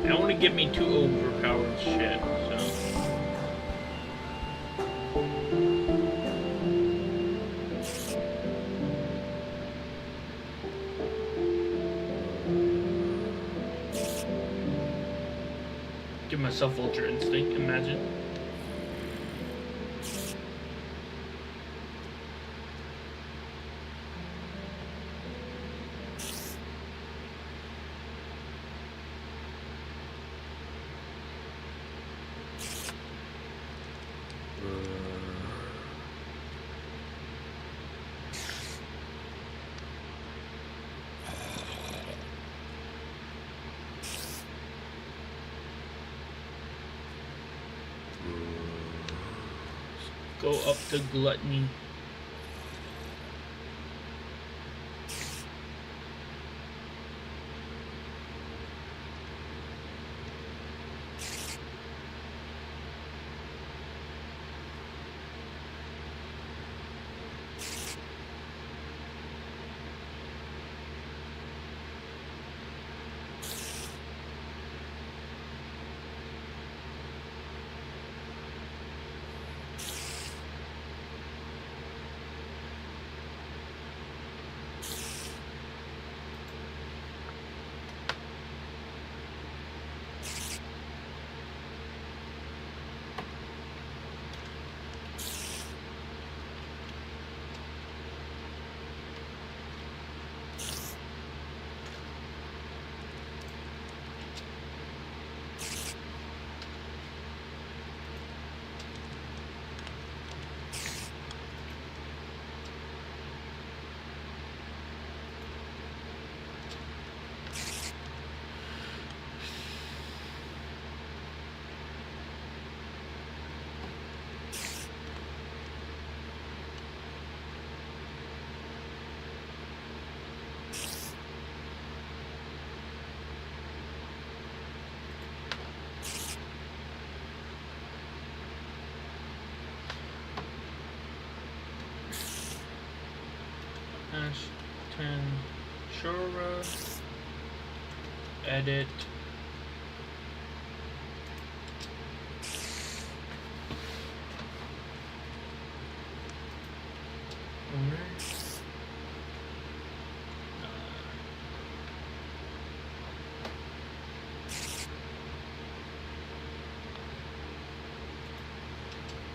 I don't want to give me too overpowered shit, so. Give myself Ultra Instinct, imagine. Go up to Gluttony. TENSURA. Edit.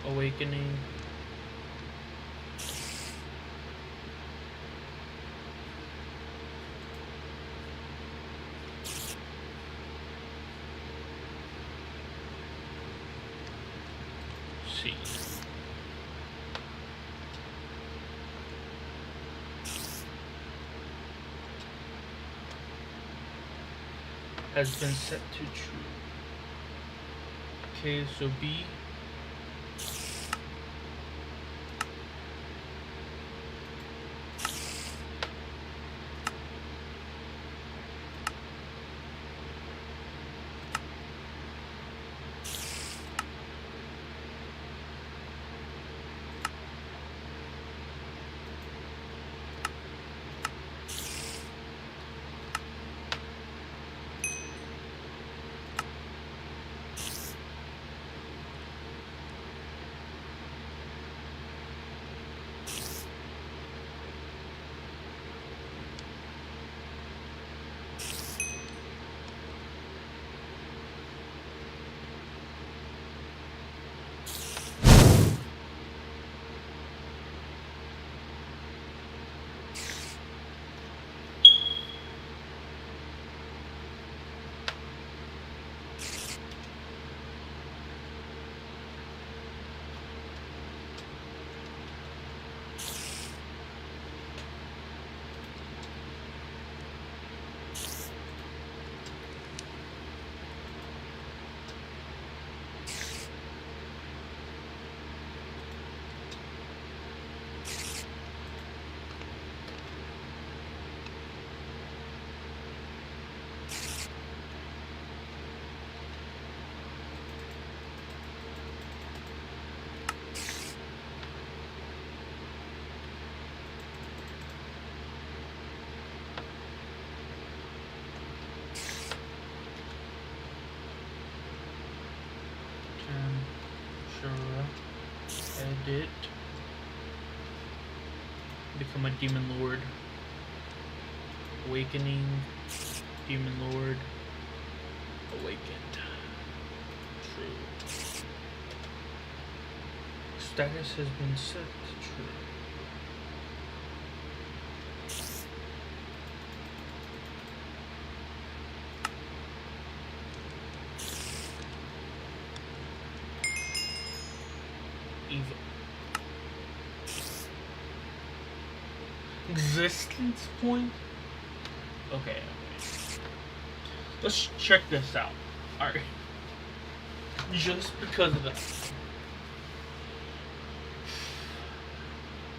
Awakening. See. Has been set to true. Okay, so B. Edit. Become a demon lord. Awakening. Demon lord. Awakened. true. Status has been set to true. Evil. Existence point? Okay. Let's check this out. Alright. Just because of that.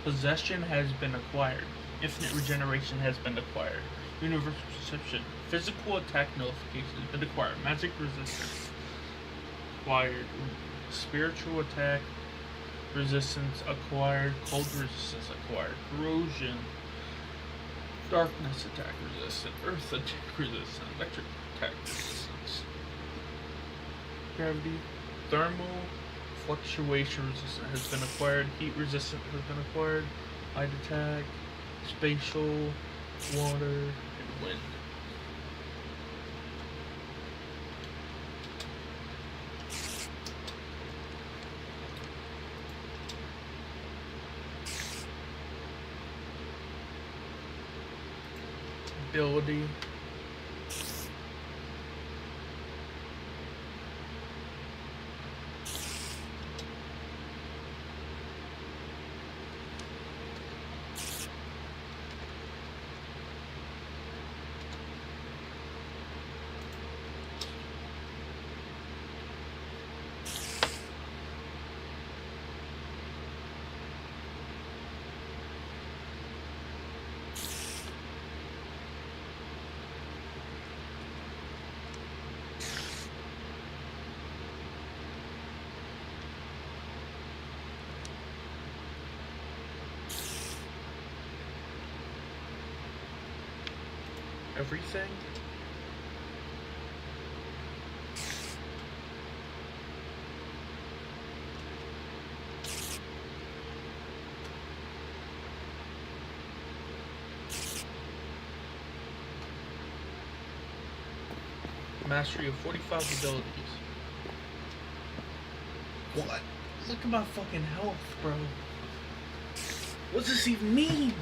Possession has been acquired. Infinite regeneration has been acquired. Universal perception. Physical attack nullification has been acquired. Magic resistance acquired. Spiritual attack resistance acquired. Cold resistance acquired. Corrosion. Darkness attack resistant. Earth attack resistant. Electric attack resistance. Gravity. Thermal fluctuation resistant has been acquired. Heat resistant has been acquired. Light attack. Spatial. Water. And wind. Ability. Everything. Mastery of 45 abilities. What? Look at my fucking health, bro. What's this even mean?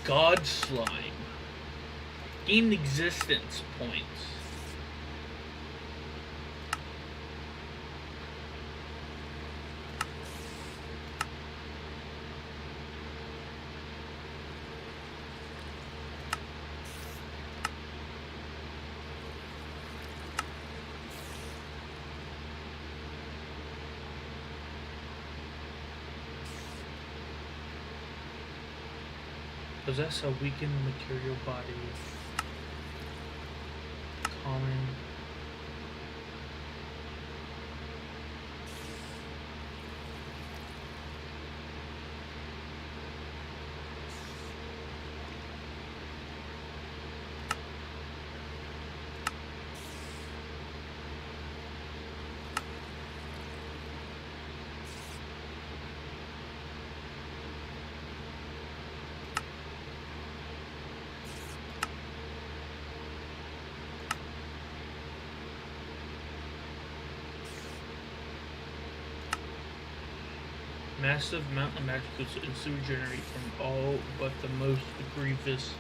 God Slime. Gain existence points. Possess a weakened material body. Common. Massive amount of magic is instantly regenerate from all but the most grievous.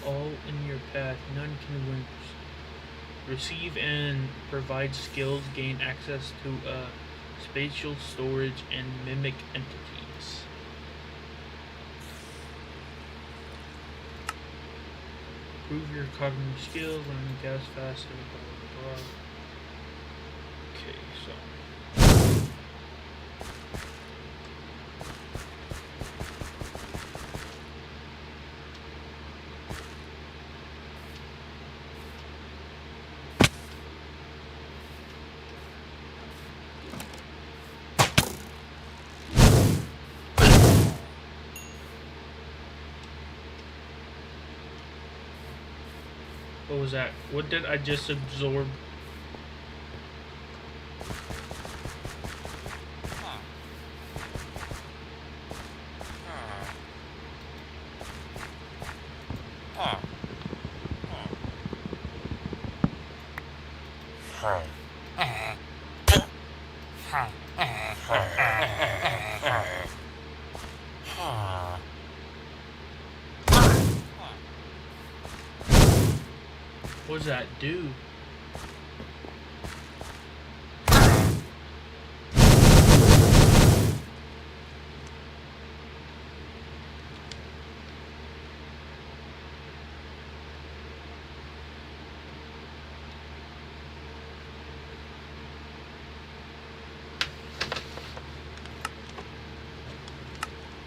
All in your path, none can win. Receive and provide skills, gain access to spatial storage and mimic entities. Improve your cognitive skills, learn gas faster, blah, blah, blah. Okay, so. What was that? What did I just absorb? What does that do?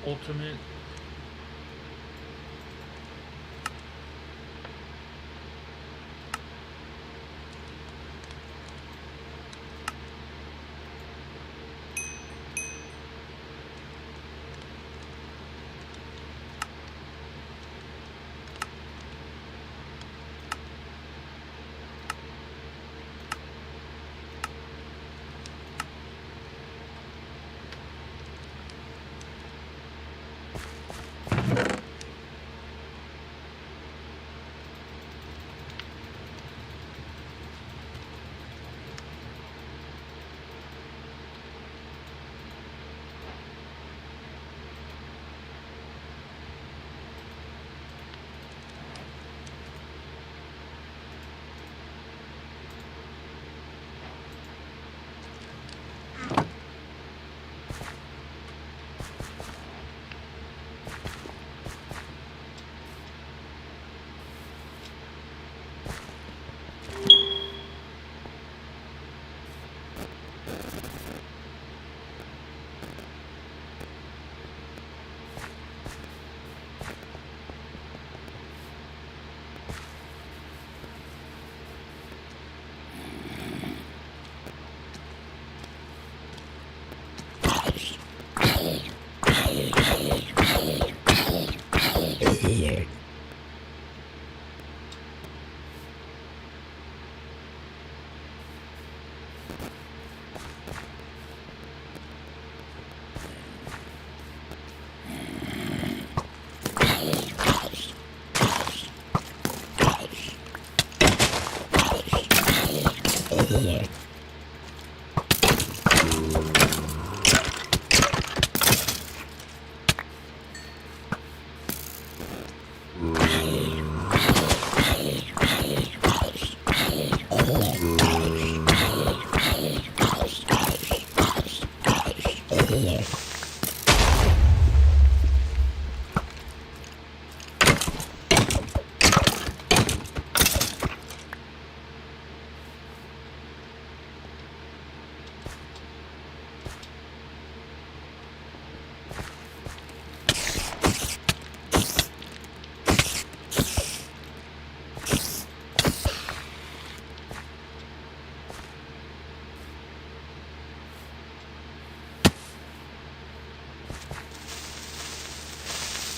Ultimate.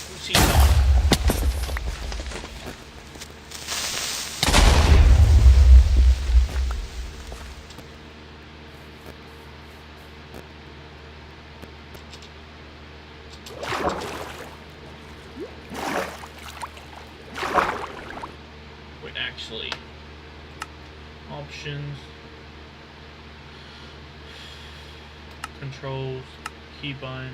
Who's he? Wait, actually, options, controls, keybinds.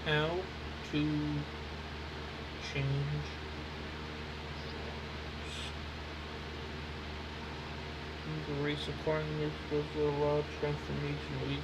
how to change the race acquiring your skills to allow transformation of each.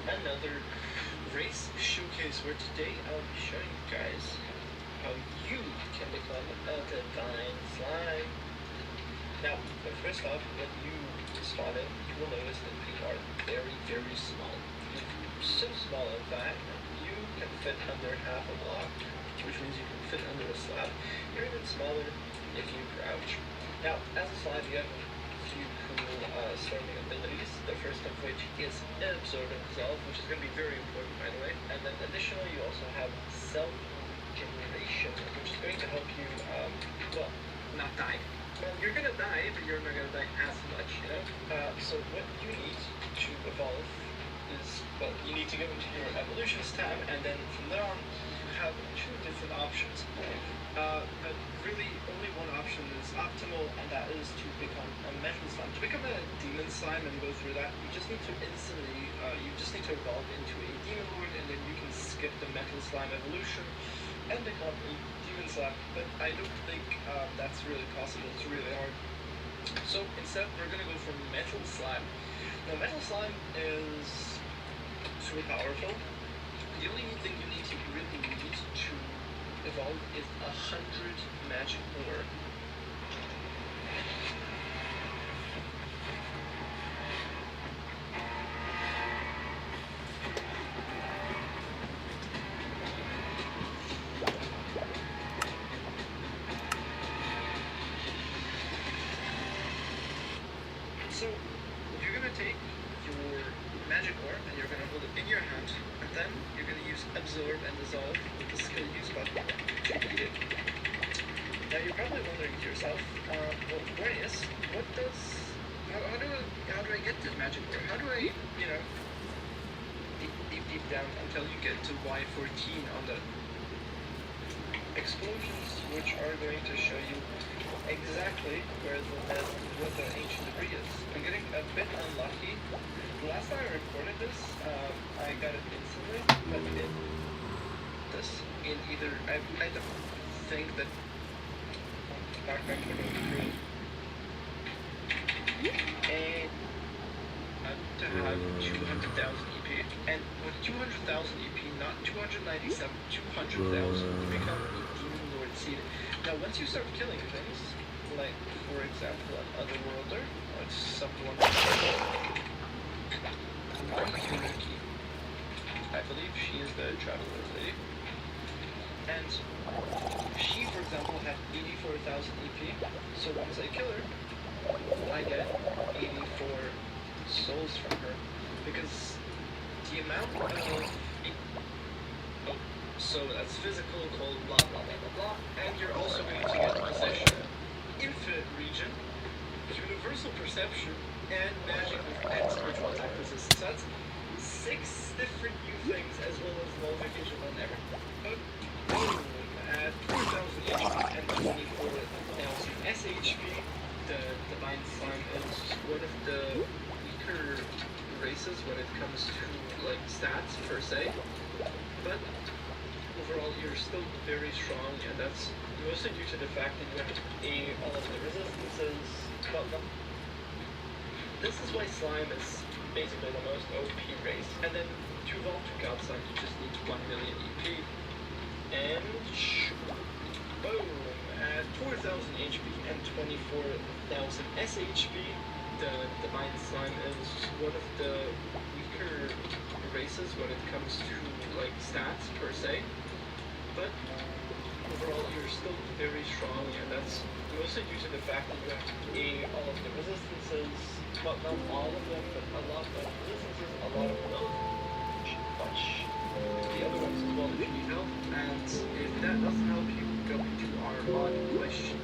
Another race showcase where today I'll be showing you guys how you can become a divine slime. Now, first off, when you spawn in, you will notice that you are very, very small. So small, in fact, you can fit under half a block, which means you can fit under a slab. You're even smaller if you crouch. Now, as a slime, you have a few cool storming abilities, the first of which is Absorb and Dissolve, which is going to be very important, by the way. And then additionally, you also have Self-Generation, which is going to help you, well, not die. Well, you're going to die, but you're not going to die as much, you know? So what you need to evolve is, well, you need to go into your Evolutions tab, and then from there on, you have two different options. But really, only one option is optimal, and that is to become a metal slime. To become a demon slime and go through that, you just need to instantly, you just need to evolve into a demon lord, and then you can skip the metal slime evolution and become a demon slime. But I don't think that's really possible. It's really hard. So instead, we're gonna go for metal slime. Now, metal slime is super powerful. The only thing you really need to evolve is 100 magic ore. So you're gonna take your magic ore and you're gonna hold it in your hand, and then you're gonna use Absorb and Dissolve with the skill use button to eat it. Now you're probably wondering to yourself, well, Borneus, how do I get this magic ore? How do I, you know, deep down until you get to Y14 on the explosions, which are going to show you exactly what the ancient debris is. I'm getting a bit unlucky. The last time I recorded this, I got it instantly, but in either I don't think that backpack can go through. And to have 200,000 EP, and with 200,000 EP, not 297, 200,000, you become a demon lord seed. Now, once you start killing things, like for example, an otherworlder, or someone, I believe she is the traveler lady, and she, for example, had 84,000 EP. So once I kill her, I get 84 souls from her, because the amount of so that's physical, cold, blah blah blah blah blah, and you're also going to get possession, infinite region, universal perception, and magic and spiritual attack resistance. So that's 6 different new things, as well as low vacation on everything. At 4,000 HP and 24,000 SHP, the Divine Slime is one of the weaker races when it comes to like stats per se, but overall you're still very strong, and that's mostly due to the fact that you have all of the resistances. Well, no. This is why Slime is basically the most OP race, and then to evolve to God Slime you just need 1 million EP, and boom, at 4,000 HP and 24,000 SHP, the Divine Slime is one of the weaker races when it comes to like stats per se, but overall you're still very strong, and that's mostly due to the fact that you have all of the resistances, well, not all of them, but a lot of resistances, a lot of them, bunch the other ones as well if you need help, and if that doesn't help you, go into our mod question.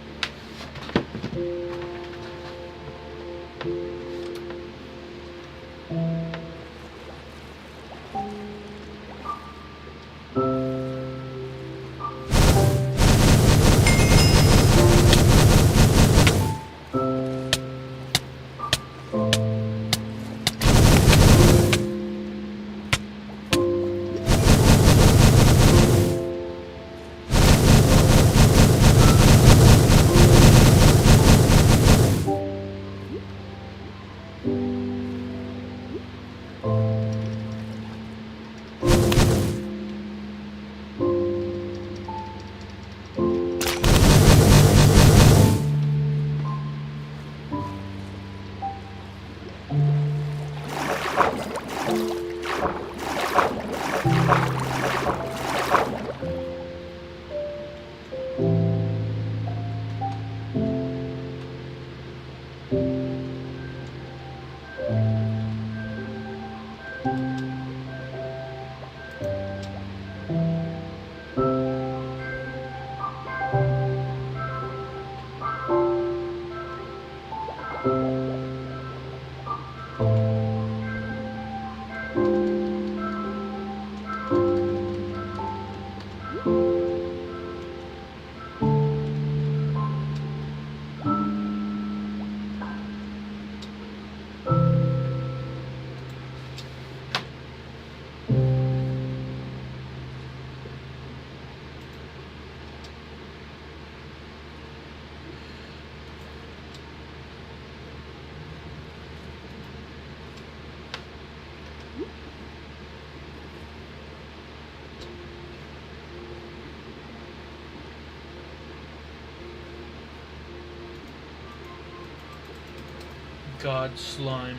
God Slime.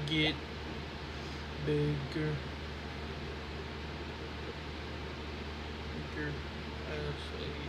Get bigger. Bigger. Actually.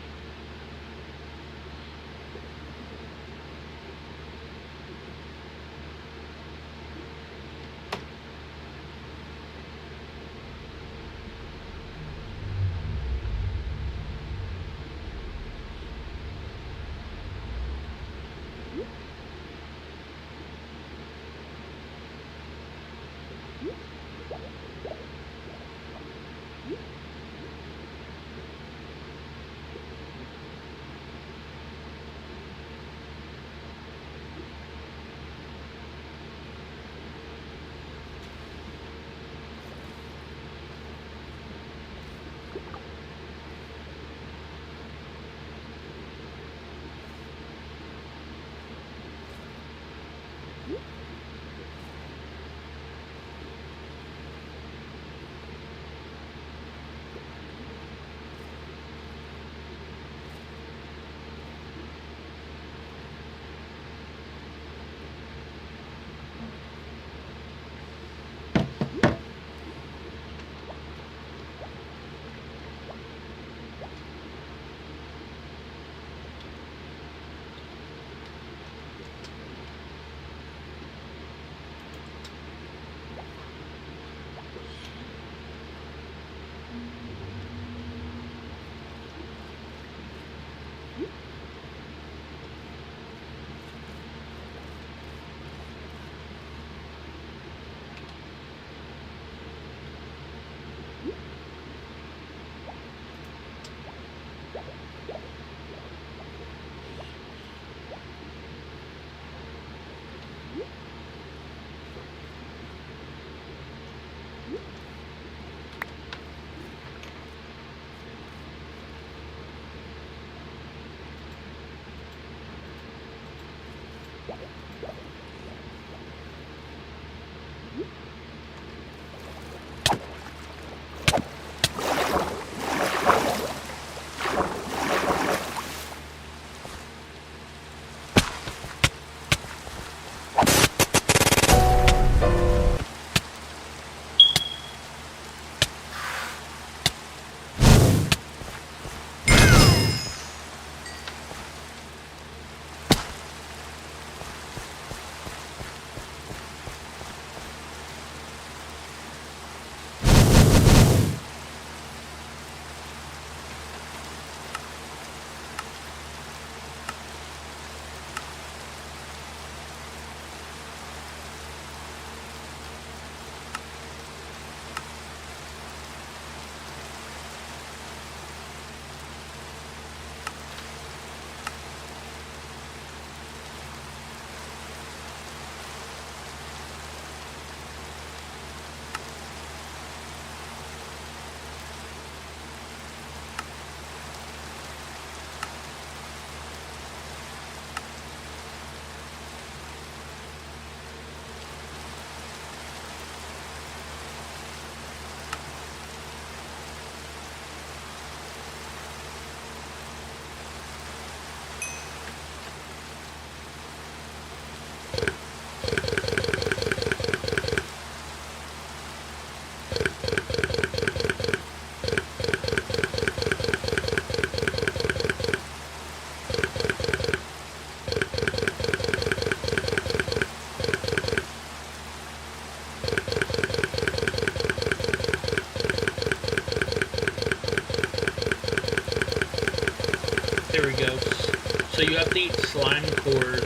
So you have to eat slime cores.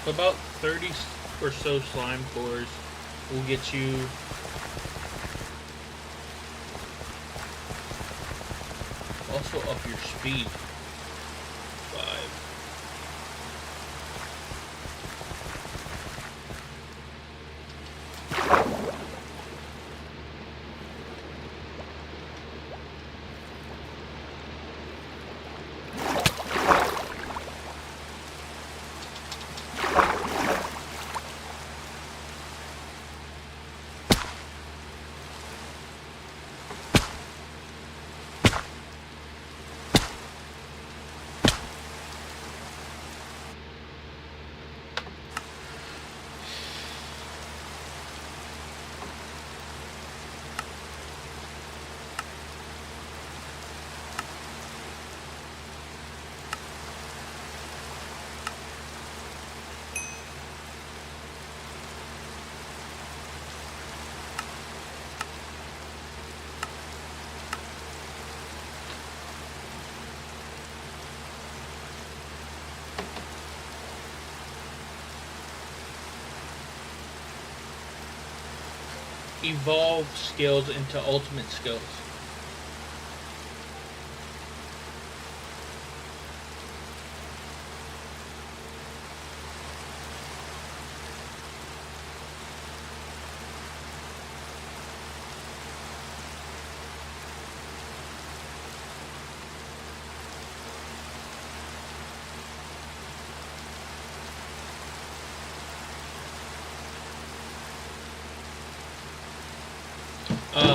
About 30 or so slime cores will get you also up your speed. 5. Evolve skills into ultimate skills.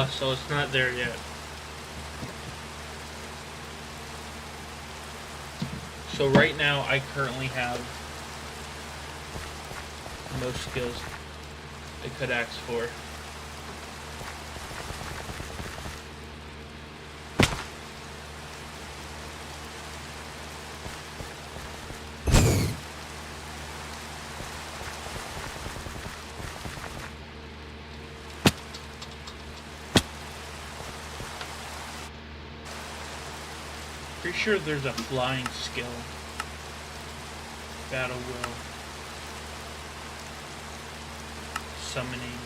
So it's not there yet. So right now I currently have most skills I could ask for. Pretty sure there's a flying skill. Battle will. Summoning.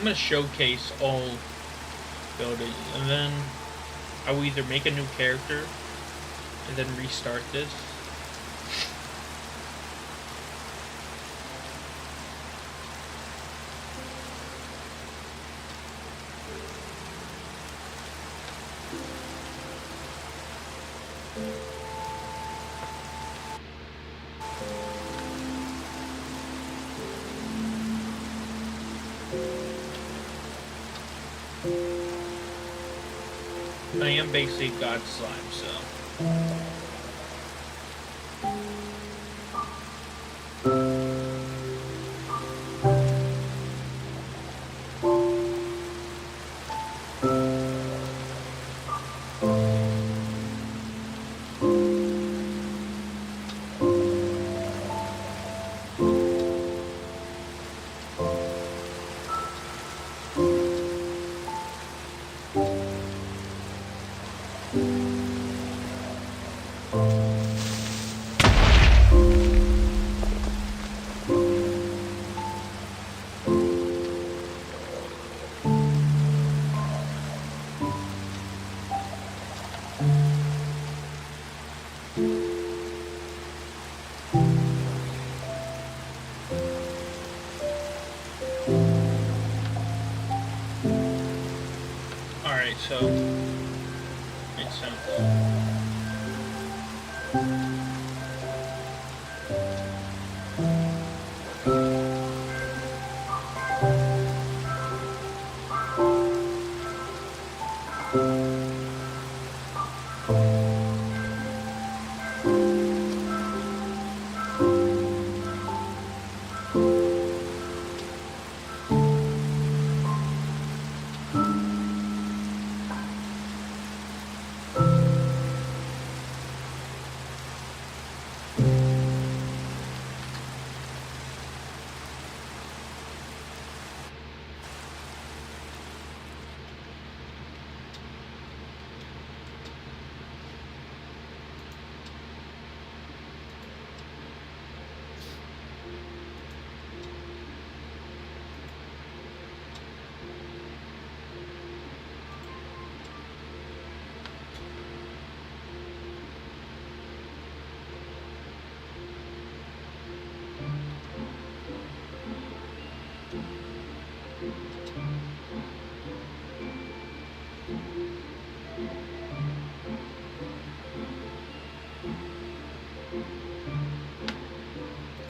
gonna showcase all abilities, and then I will either make a new character and then restart this. I am basically God Slime, so. Alright, so makes sense.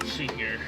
Let's see here.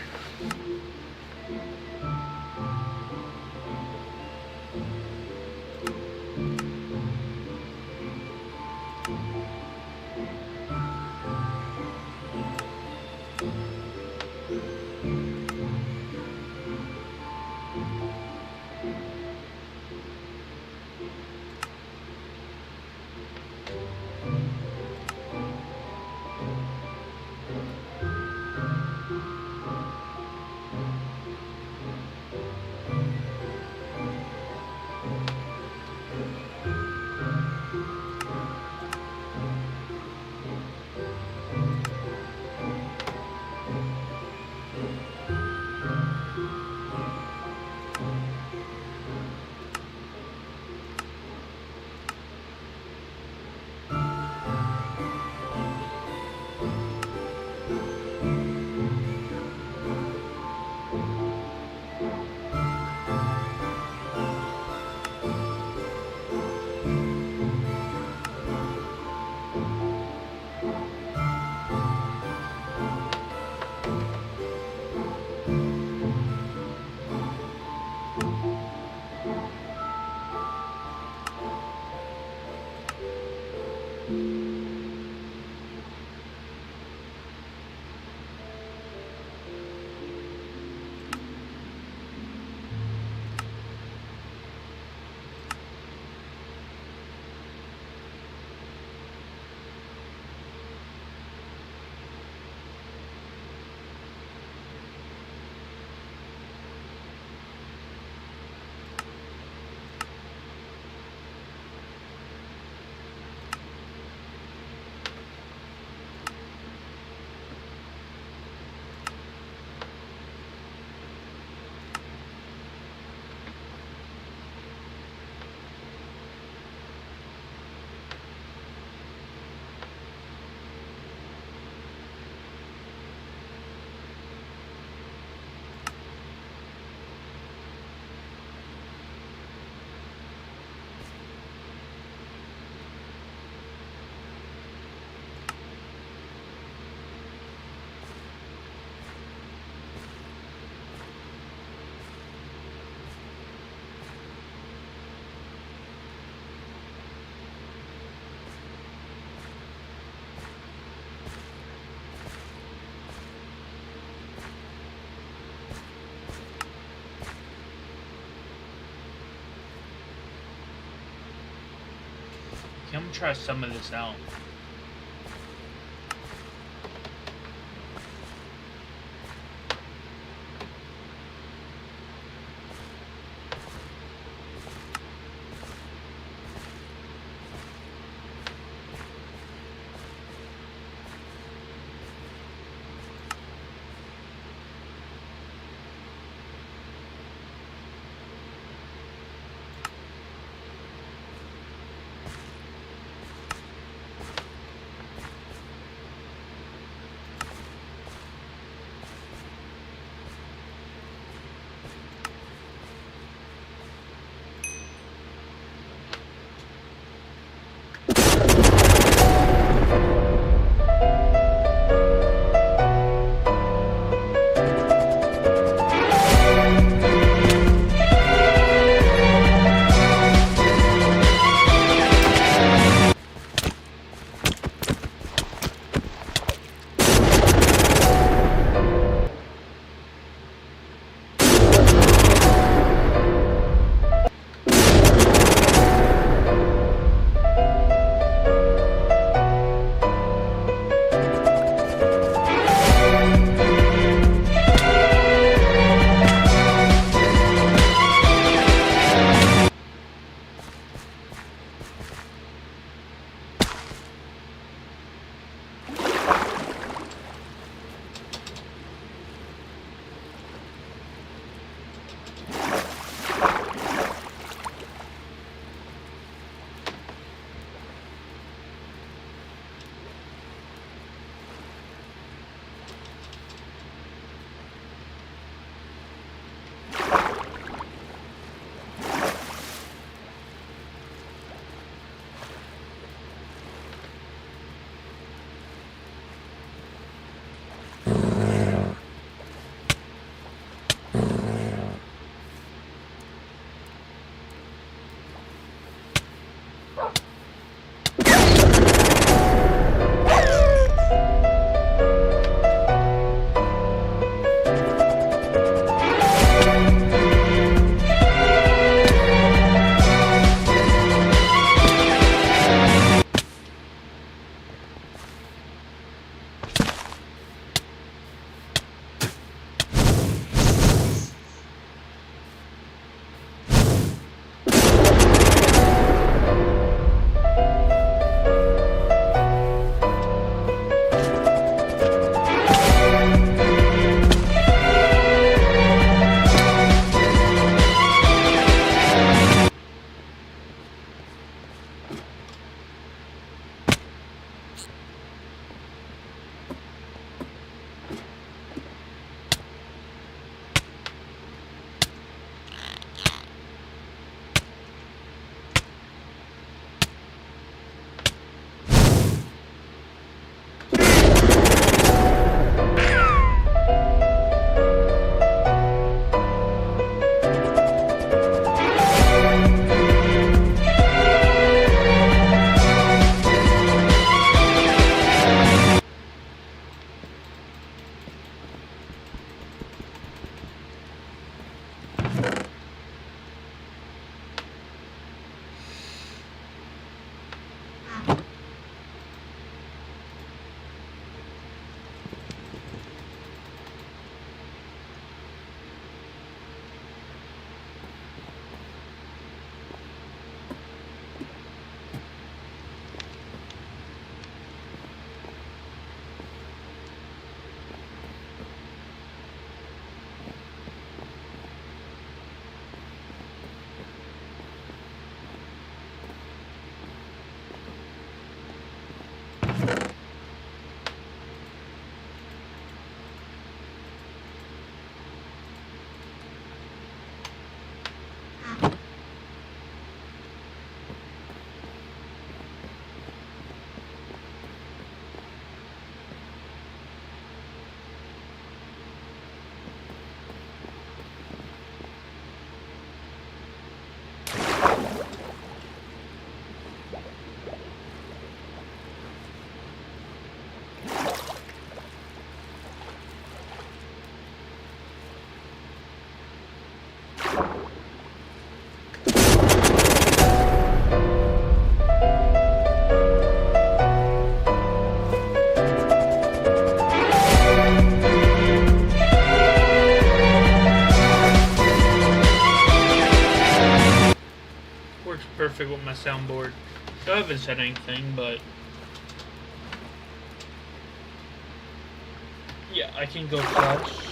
I'm gonna try some of this out. soundboard. I haven't said anything, but yeah, I can go first.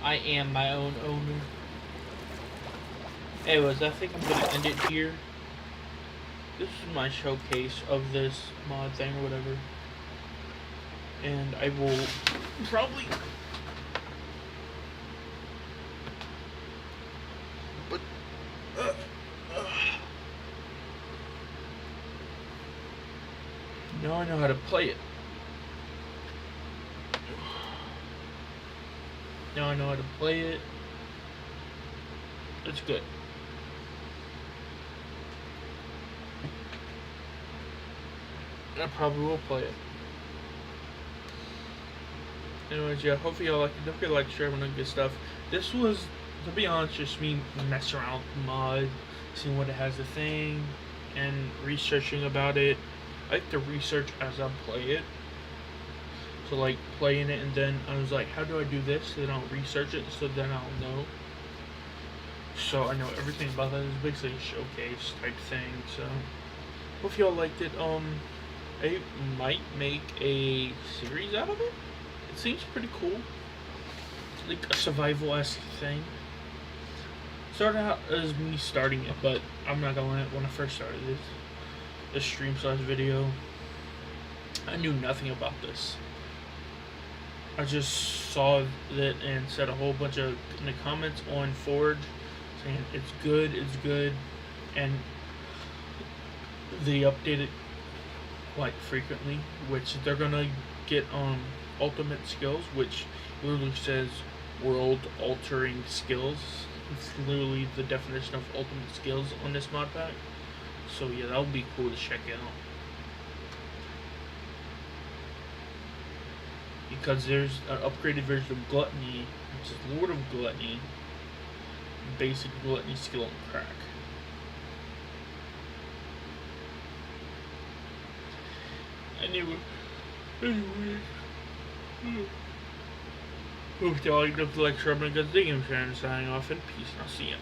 I am my own owner. Anyways, I think I'm gonna end it here. This is my showcase of this mod thing or whatever. And I will probably... But... Now I know how to play it. Now I know how to play it. It's good. I probably will play it. Anyways, yeah, hopefully y'all like it. Don't forget to like, share, and good stuff. This was, to be honest, just me messing around with the mod, seeing what it has to thing, and researching about it. I like to research as I play it. So like playing it, and then I was like, how do I do this? So then I'll research it, so then I'll know. So I know everything about that. It's basically a showcase type thing. So hope y'all liked it. I might make a series out of it. It seems pretty cool. It's like a survival-esque thing. Started out as me starting it, but I'm not gonna lie, when I first started this stream/video, I knew nothing about this. I just saw it and said a whole bunch of in the comments on Forge saying it's good, and they update it quite frequently, which they're gonna get ultimate skills, which literally says world altering skills. It's literally the definition of ultimate skills on this mod pack. So yeah, that would be cool to check out. Because there's an upgraded version of Gluttony, which is Lord of Gluttony, basic Gluttony skill and crack. Anyway. Hope y'all like the lecture. I'm gonna go dig and signing off, and peace, and I'll see ya.